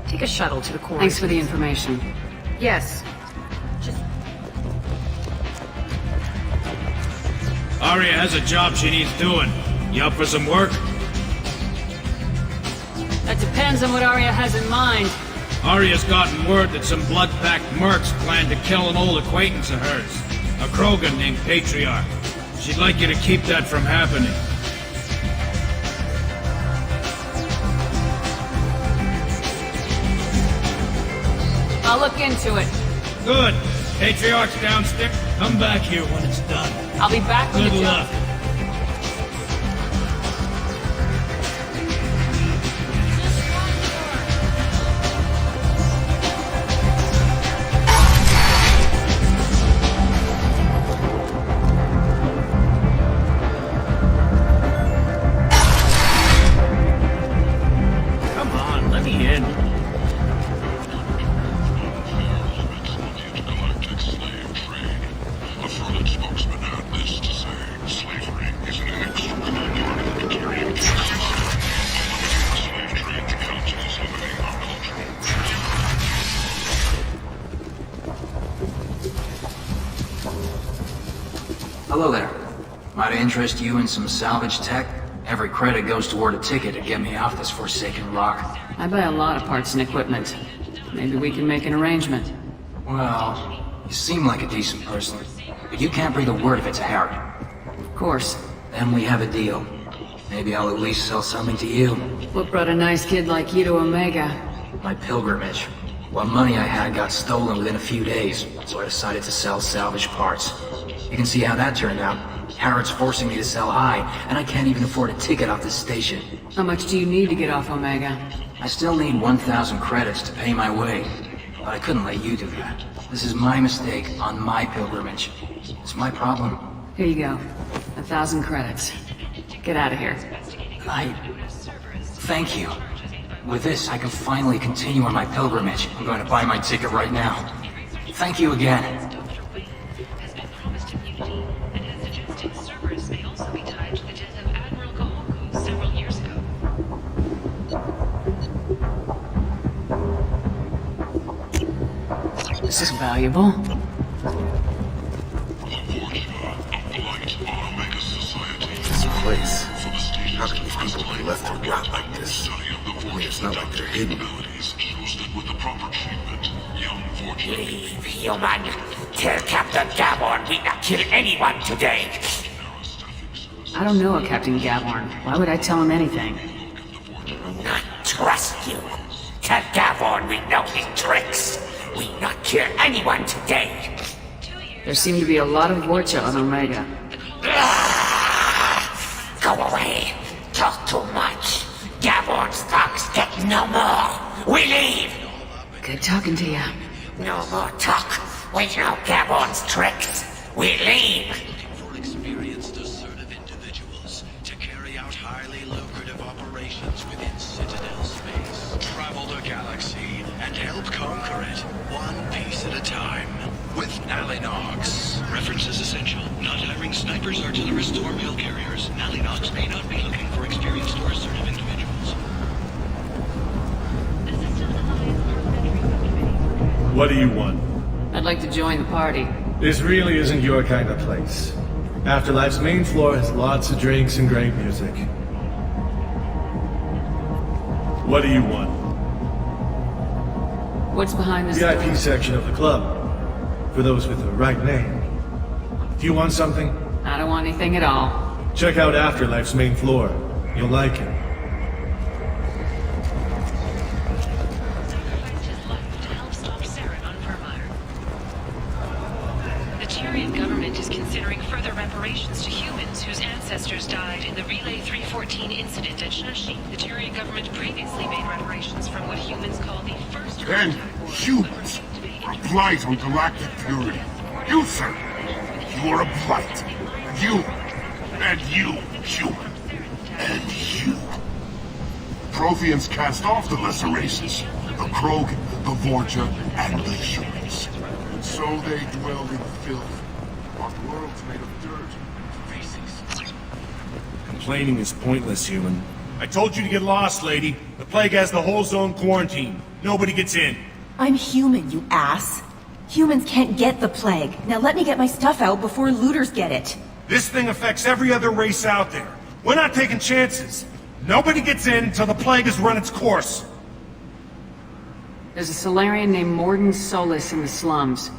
take a shuttle to the quarry. Thanks for the information. Yes. Aria has a job she needs doing. You up for some work? That depends on what Aria has in mind. Aria's gotten word that some blood-packed mercs plan to kill an old acquaintance of hers. A Krogan named Patriarch. She'd like you to keep that from happening. I'll look into it. Good. Patriarch's downstairs. Come back here when it's done. I'll be back when Good it's luck. done. Come on, let me in. A further spokesman had this to say: slavery is an extraordinary carrying cases. The slave trade the council is limiting our cultural. Hello there. Might I interest you in some salvage tech? Every credit goes toward a ticket to get me off this forsaken rock. I buy a lot of parts and equipment. Maybe we can make an arrangement. Well, you seem like a decent person, but you can't breathe a word if it's a Harry. Of course. Then we have a deal. Maybe I'll at least sell something to you. What brought a nice kid like you to Omega? My pilgrimage. What money I had got stolen within a few days, so I decided to sell salvage parts. You can see how that turned out. Harrod's forcing me to sell high, and I can't even afford a ticket off this station. How much do you need to get off Omega? I still need 1,000 credits to pay my way, but I couldn't let you do that. This is my mistake on my pilgrimage. It's my problem. Here you go. 1,000 credits. Get out of here. Thank you. With this, I can finally continue on my pilgrimage. I'm going to buy my ticket right now. Thank you again. This is valuable. This place. How can these people be left to rot like this? I mean, it's not like they're hidden. Leave, human. Tell Captain Gaborn we not kill anyone today. I don't know a Captain Gaborn. Why would I tell him anything? Not trust you. Tell Gaborn we know his tricks. We not kill anyone today. There seem to be a lot of Vorcha on Omega. Go away. Talk too much. Gaborn's thugs get no more. We leave. Good talking to you. No more talk. We know Gaborn's tricks. We leave. For experienced assertive individuals to carry out highly lucrative operations within Citadel space. Travel the galaxy and help conquer it, one piece at a time. With Alinox. References essential. Not hiring snipers, artillerists, or mail carriers. Alinox may not be looking for experienced or assertive individuals. What do you want? I'd like to join the party. This really isn't your kind of place. Afterlife's main floor has lots of drinks and great music. What do you want? What's behind this VIP door? section of the club. For those with the right name. Do you want something? I don't want anything at all. Check out Afterlife's main floor. You'll like it. The Tyrian government is considering further reparations to humans whose ancestors died in the Relay 314 incident at Shashi. The Tyrian government previously made reparations from what humans call the first And humans are blight on galactic purity. You, sir, you are a blight. You, and you, human, and you. Protheans cast off the lesser races, the Krogan, the Vorcha, and the humans. And so they dwelled in filth, on worlds made of dirt, feces. Complaining is pointless, human. I told you to get lost, lady. The plague has the whole zone quarantined. Nobody gets in. I'm human, you ass. Humans can't get the plague. Now let me get my stuff out before looters get it. This thing affects every other race out there. We're not taking chances. Nobody gets in until the plague has run its course. There's a Solarian named Morden Solis in the slums.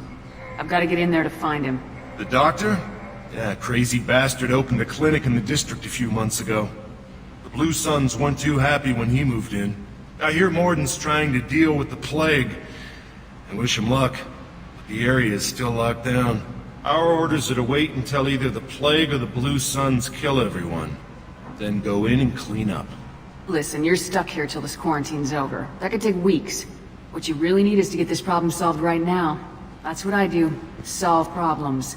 I've got to get in there to find him. The doctor? Yeah, crazy bastard opened a clinic in the district a few months ago. The Blue Suns weren't too happy when he moved in. I hear Morden's trying to deal with the plague. I wish him luck, but the area is still locked down. Our orders are to wait until either the plague or the Blue Suns kill everyone. Then go in and clean up. Listen, you're stuck here till this quarantine's over. That could take weeks. What you really need is to get this problem solved right now. That's what I do. Solve problems.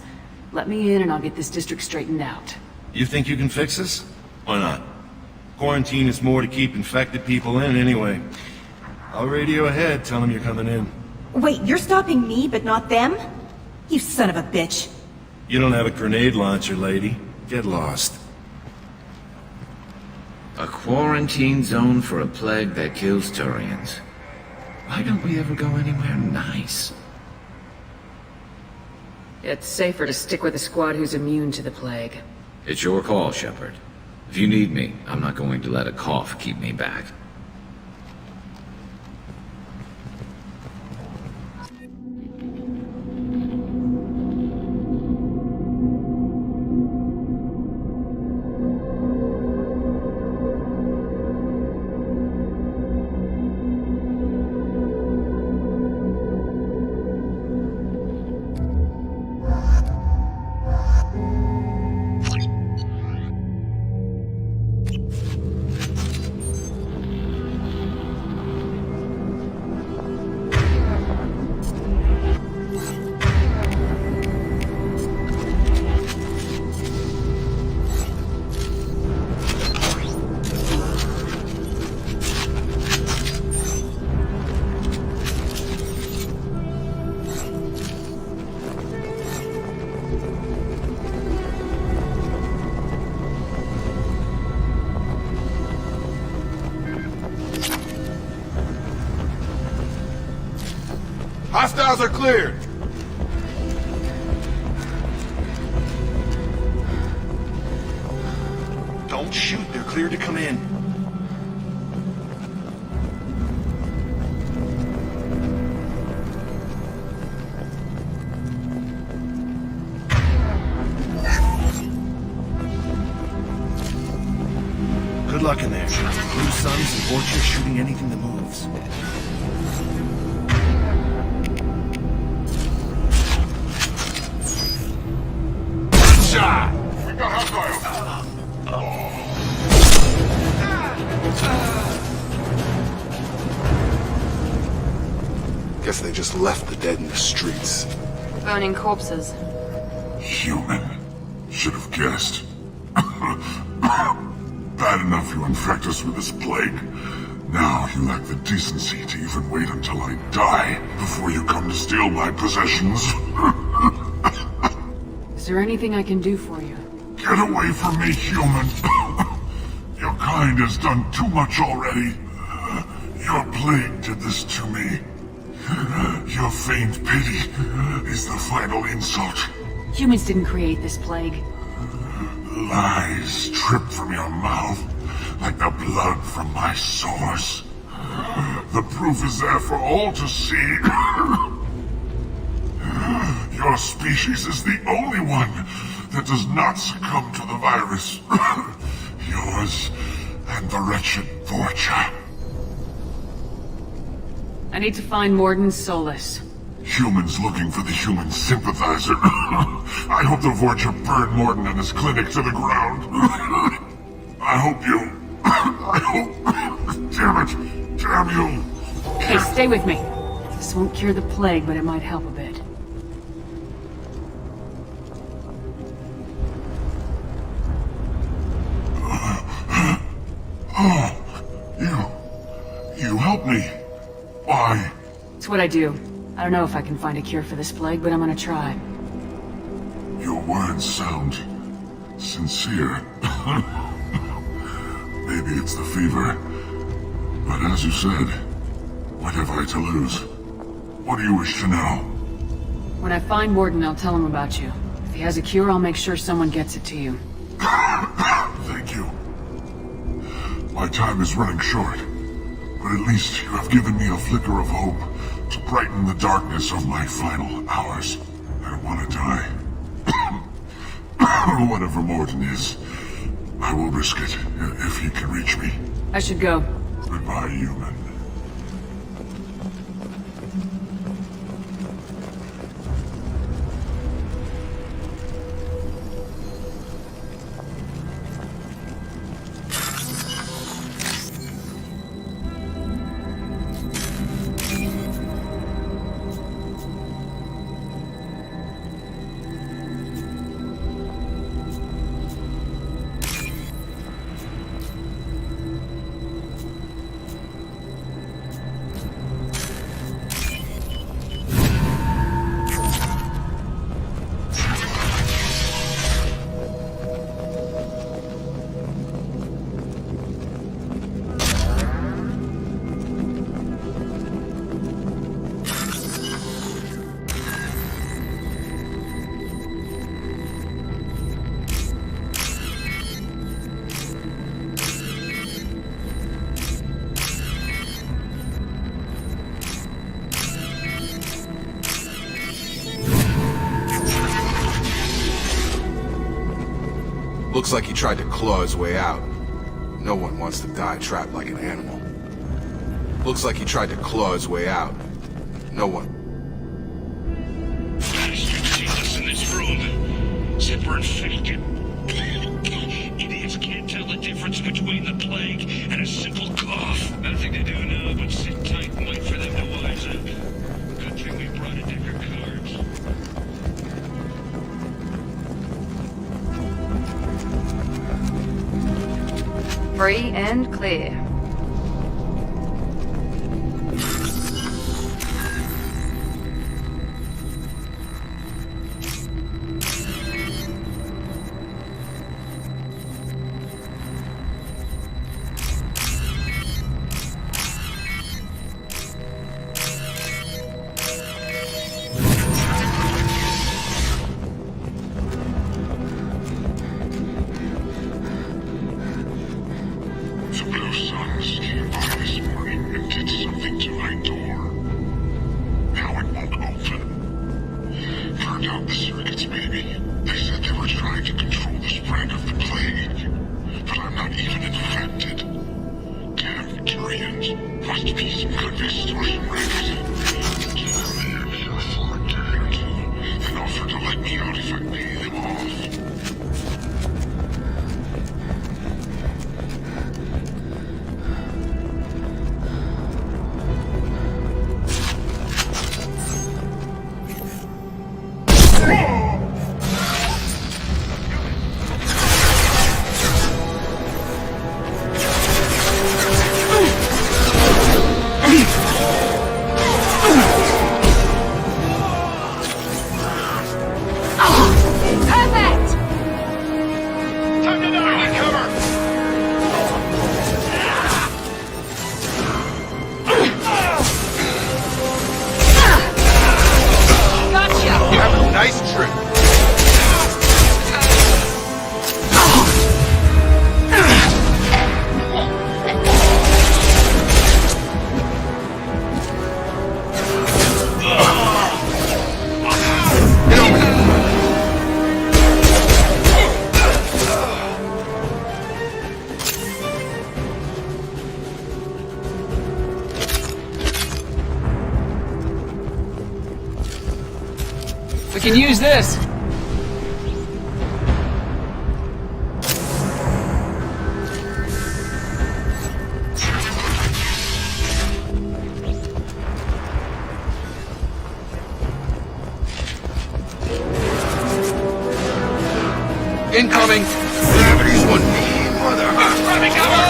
Let me in and I'll get this district straightened out. You think you can fix this? Why not? Quarantine is more to keep infected people in anyway. I'll radio ahead, tell them you're coming in. Wait, you're stopping me, but not them? You son of a bitch. You don't have a grenade launcher, lady. Get lost. A quarantine zone for a plague that kills Turians. Why don't we ever go anywhere nice? It's safer to stick with a squad who's immune to the plague. It's your call, Shepard. If you need me, I'm not going to let a cough keep me back. Hostiles are cleared. Don't shoot, they're cleared to come in. Good luck in there. Blue Suns and Vorcha shooting anything that moves. Shot! We got hostiles! Guess they just left the dead in the streets. Burning corpses. Human. Should have guessed. Bad enough you infect us with this plague. Now you lack the decency to even wait until I die before you come to steal my possessions. Is there anything I can do for you? Get away from me, human. Your kind has done too much already. Your plague did this to me. Your feigned pity is the final insult. Humans didn't create this plague. Lies drip from your mouth like the blood from my sores. The proof is there for all to see. Your species is the only one that does not succumb to the virus. Yours and the wretched Vorcha. I need to find Morden Solus. Humans looking for the human sympathizer. I hope the Vorcha burned Morden and his clinic to the ground. I hope you... I hope... Damn it! Damn you! Hey, stay with me. This won't cure the plague, but it might help a bit. You helped me. Why? It's what I do. I don't know if I can find a cure for this plague, but I'm gonna try. Your words sound sincere. Maybe it's the fever. But as you said, what have I to lose? What do you wish to know? When I find Morden, I'll tell him about you. If he has a cure, I'll make sure someone gets it to you. Thank you. My time is running short, but at least you have given me a flicker of hope to brighten the darkness of my final hours. I don't want to die. Whatever Morden is, I will risk it if he can reach me. I should go. Goodbye, human. Looks like he tried to claw his way out. No one wants to die trapped like an animal. Looks like he tried to claw his way out. No one... Jesus in this room. Zipper infected. Idiots can't tell the difference between the plague and a simple cough. Nothing to do now but sit tight and wait for them to wise up. Good thing we brought a deck of cards. Free and clear. could destroy Rex. Give me a full eternity and offer to let me out if I pay them off. We can use this! Incoming! Gravity's one mean mother! Coming cover!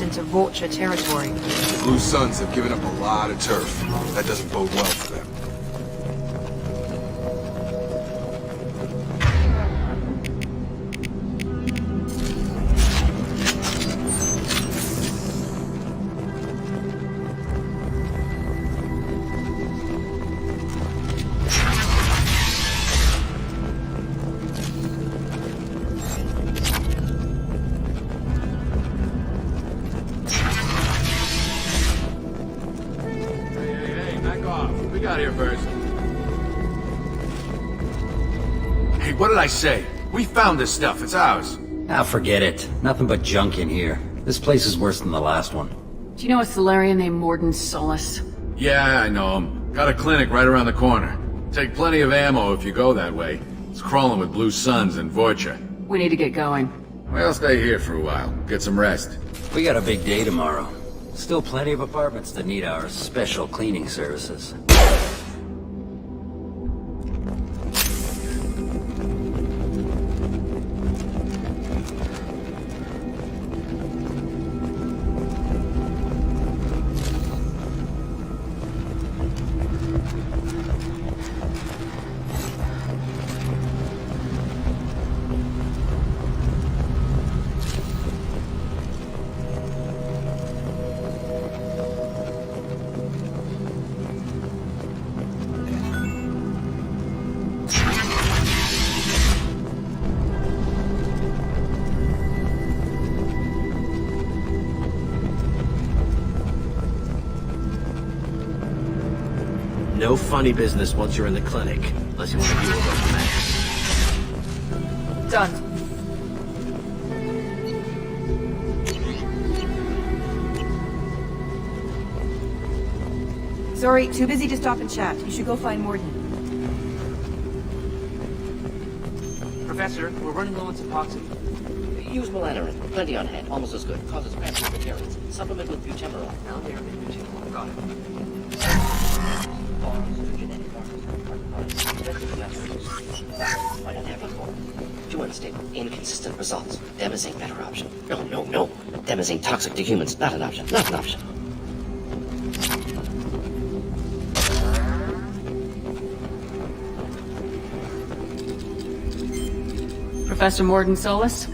Into Vulture territory. The Blue Suns have given up a lot of turf. That doesn't bode well for them. What did I say? We found this stuff. It's ours. Ah, forget it. Nothing but junk in here. This place is worse than the last one. Do you know a Solarian named Morden Solus? Yeah, I know him. Got a clinic right around the corner. Take plenty of ammo if you go that way. It's crawling with Blue Suns and Vulture. We need to get going. We'll stay here for a while. Get some rest. We got a big day tomorrow. Still plenty of apartments that need our special cleaning services. funny business once you're in the clinic, unless you want to deal with those mechs. Done. Sorry, too busy to stop and chat. You should go find Morden. Professor, we're running low on epoxy. Use melanorin. Plenty on hand. Almost as good. Causes cramps with materials. Supplement with butemerol. Got it. Too unstable. Inconsistent results. Demazine better option. No. Demazine toxic to humans. Not an option. Not an option. Professor Morden Solis?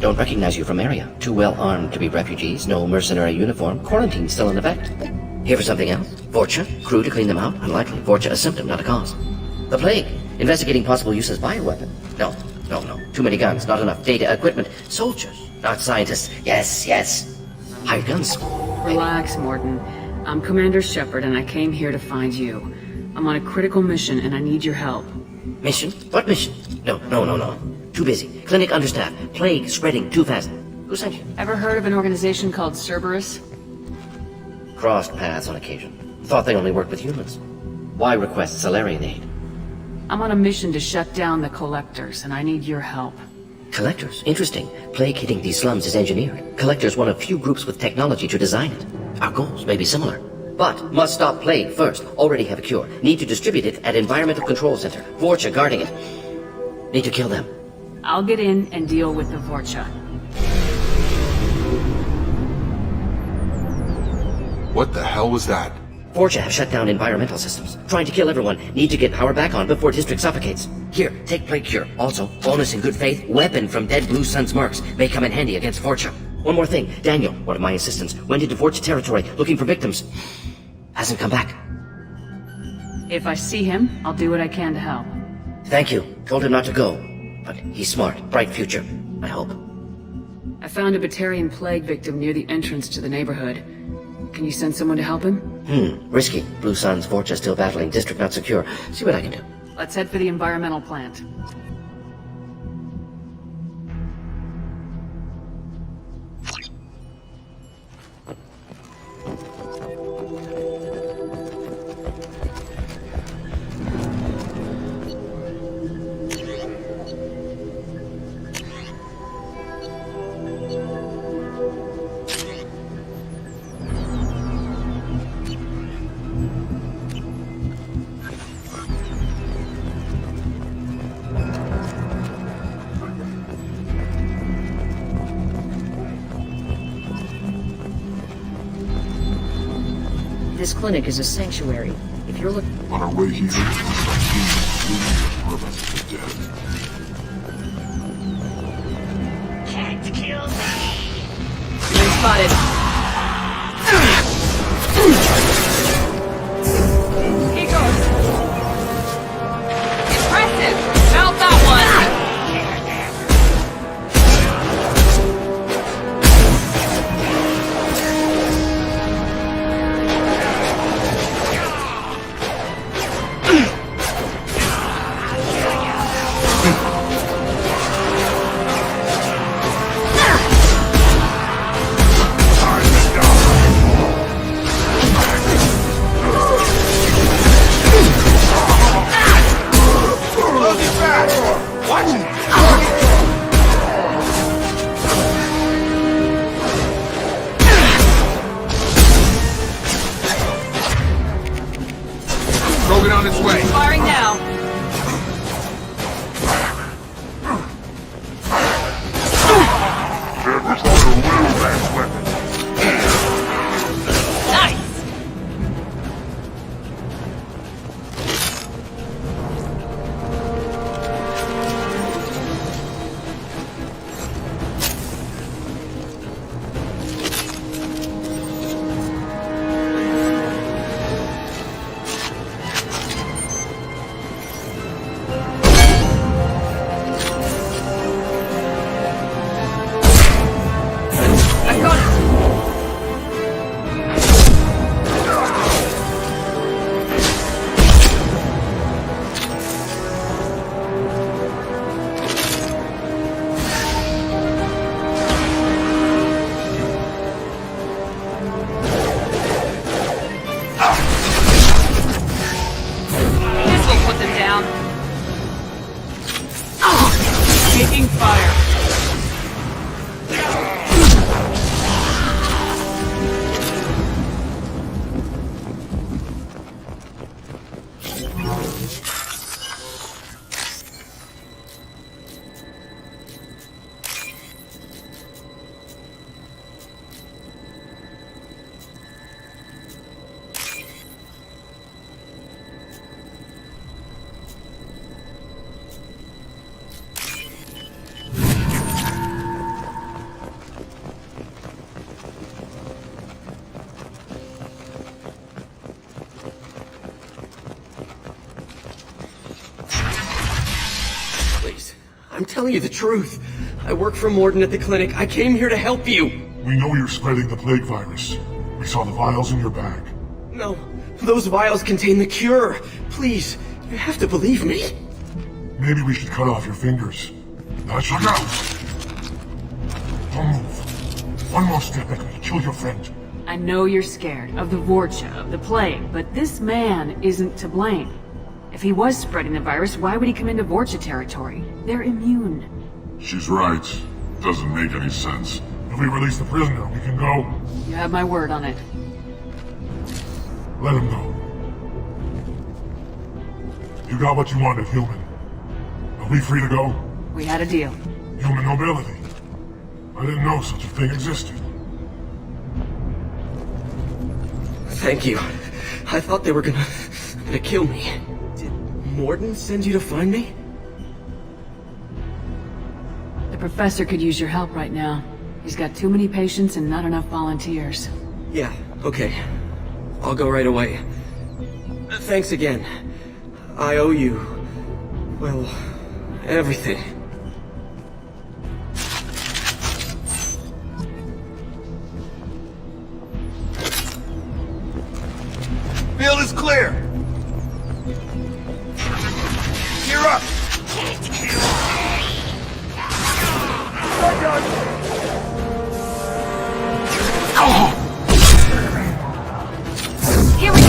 Don't recognize you from area. Too well armed to be refugees. No mercenary uniform. Quarantine still in effect. Here for something else? Vorcha? Crew to clean them out? Unlikely. Vorcha a symptom, not a cause. The plague. Investigating possible use as bioweapon. No. Too many guns. Not enough data, equipment. Soldiers. Not scientists. Yes. Hired guns. Relax, Morden. I'm Commander Shepard, and I came here to find you. I'm on a critical mission, and I need your help. Mission? What mission? No. Too busy. Clinic understaffed. Plague spreading too fast. Who sent you? Ever heard of an organization called Cerberus? Crossed paths on occasion. Thought they only worked with humans. Why request Solarian aid? I'm on a mission to shut down the Collectors, and I need your help. Collectors? Interesting. Plague hitting these slums is engineered. Collectors one of few groups with technology to design it. Our goals may be similar. But must stop plague first. Already have a cure. Need to distribute it at Environmental Control Center. Vorcha guarding it. Need to kill them. I'll get in and deal with the Vorcha. What the hell was that? Vorcha have shut down environmental systems. Trying to kill everyone. Need to get power back on before district suffocates. Here, take plague cure. Also, bonus in good faith, weapon from dead Blue Sun's mercs. May come in handy against Vorcha. One more thing. Daniel, one of my assistants, went into Vorcha territory looking for victims. Hasn't come back. If I see him, I'll do what I can to help. Thank you. Told him not to go. But he's smart. Bright future. I hope. I found a Batarian plague victim near the entrance to the neighborhood. Can you send someone to help him? Risky. Blue Sun's Vorcha still battling. District not secure. See what I can do. Let's head for the environmental plant. This clinic is a sanctuary. If you're looking... On our way here, Can't kill me! Spotted. Here goes. Impressive. Felt that one. Krogan on its way. Firing now. Nice! This will put them down. Taking fire. I'm telling you the truth. I work for Morden at the clinic. I came here to help you. We know you're spreading the plague virus. We saw the vials in your bag. No, those vials contain the cure. Please, you have to believe me. Maybe we should cut off your fingers. Look out! Don't move. One more step and could kill your friend. I know you're scared of the Vorcha, of the plague, but this man isn't to blame. If he was spreading the virus, why would he come into Vorcha territory? They're immune. She's right. Doesn't make any sense. If we release the prisoner, we can go. You have my word on it. Let him go. You got what you wanted, human. Are we free to go? We had a deal. Human nobility. I didn't know such a thing existed. Thank you. I thought they were gonna kill me. Did Morden send you to find me? The professor could use your help right now. He's got too many patients and not enough volunteers. Yeah, okay. I'll go right away. Thanks again. I owe you, well, everything. Field is clear. Gear up. Here we go!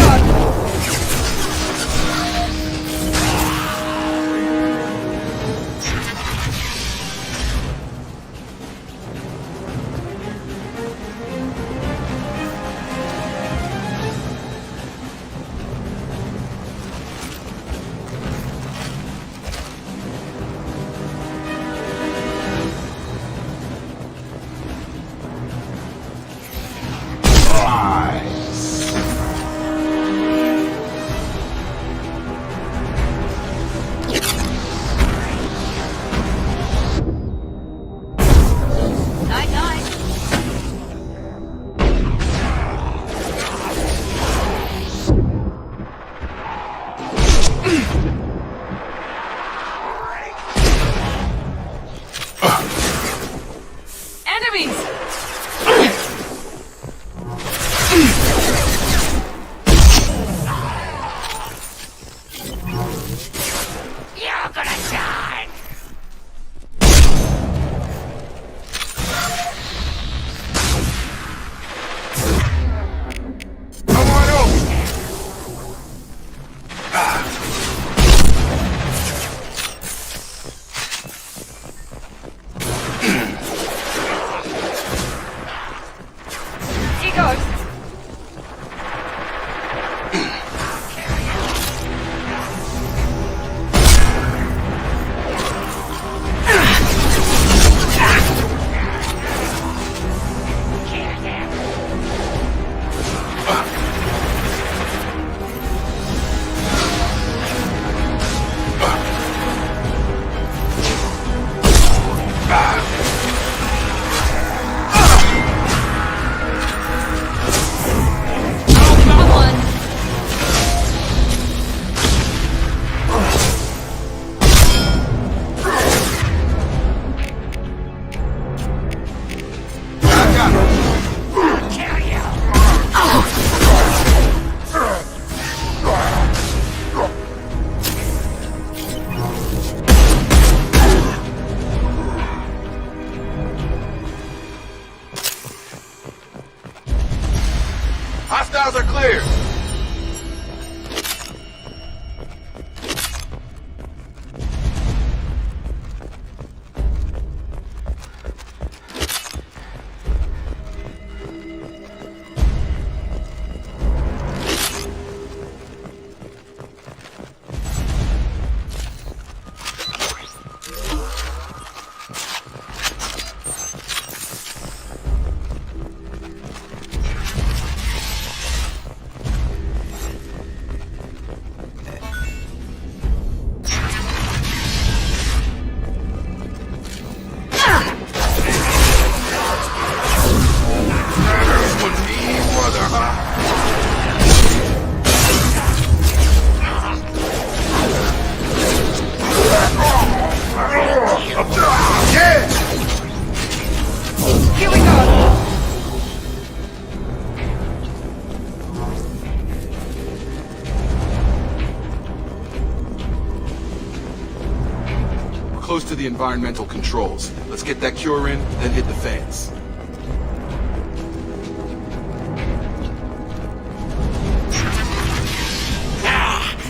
close to the environmental controls. Let's get that cure in, then hit the fans.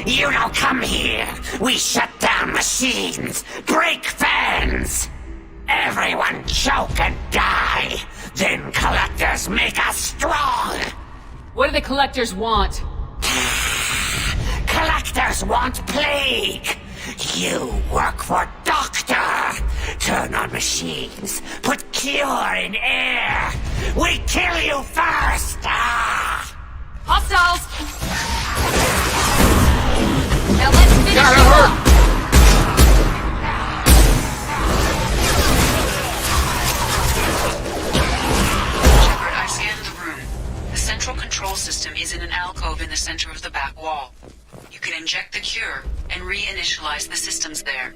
You don't come here. We shut down machines, break fans. Everyone choke and die. Then collectors make us strong. What do the collectors want? Collectors want plague. You work for Doctor. Turn on machines. Put cure in air. We kill you first. Hostiles! Now let's finish you up! Shepard, I scanned the room. The central control system is in an alcove in the center of the back wall. You can inject the cure and reinitialize the systems there.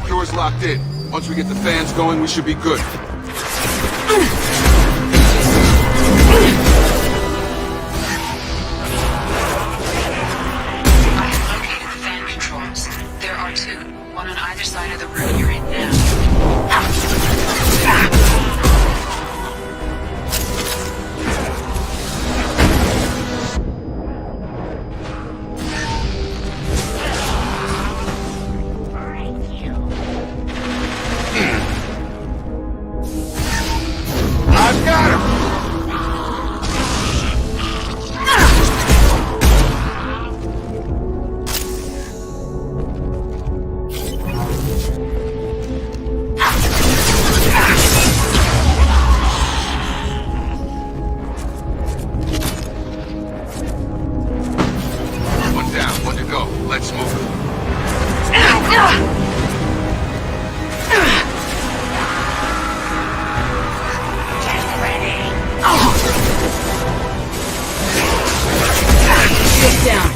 Cure's locked in. Once we get the fans going, we should be good. There are two, one on either side of the room you're in now. I've got him! Let's move. Get down.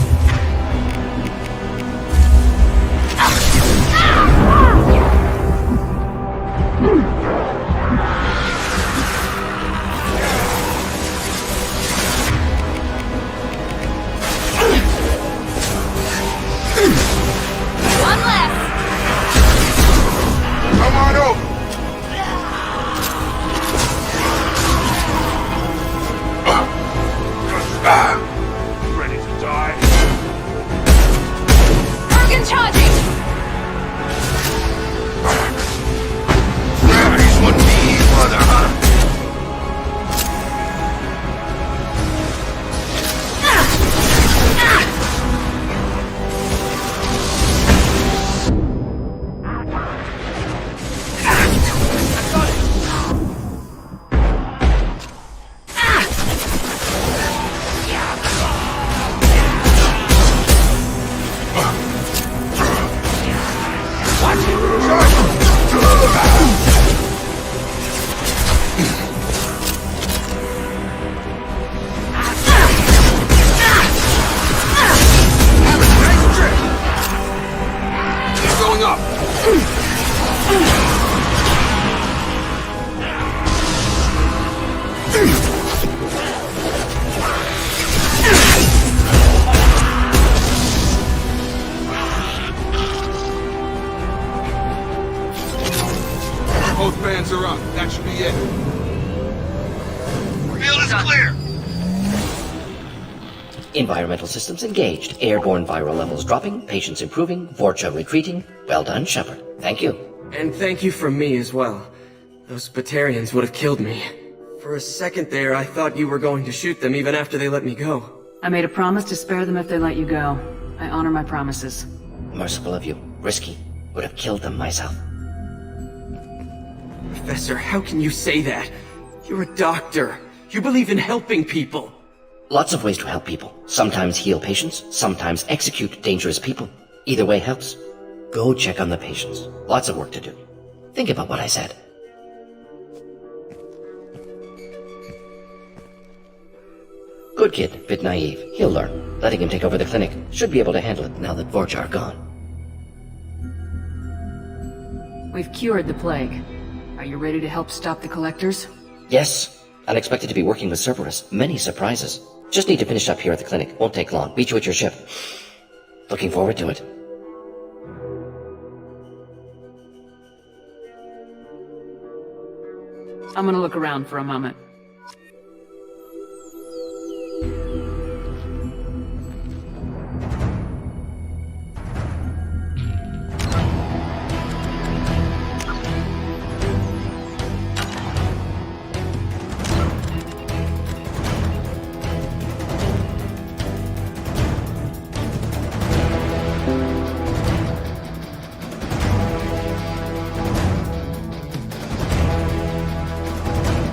Ready to die? Organ charging! Gravity's what we need, brother, huh? Both fans are up. That should be it. Field is clear. Environmental systems engaged. Airborne viral levels dropping. Patients improving. Vorcha retreating. Well done, Shepard. Thank you. And thank you from me as well. Those Batarians would have killed me. For a second there, I thought you were going to shoot them even after they let me go. I made a promise to spare them if they let you go. I honor my promises. Merciful of you. Risky. Would have killed them myself. Professor, how can you say that? You're a doctor. You believe in helping people. Lots of ways to help people. Sometimes heal patients, sometimes execute dangerous people. Either way helps. Go check on the patients. Lots of work to do. Think about what I said. Good kid, bit naive. He'll learn. Letting him take over the clinic. Should be able to handle it now that Vorcha are gone. We've cured the plague. Are you ready to help stop the collectors? Yes. Unexpected to be working with Cerberus. Many surprises. Just need to finish up here at the clinic. Won't take long. Meet you at your ship. Looking forward to it. I'm gonna look around for a moment.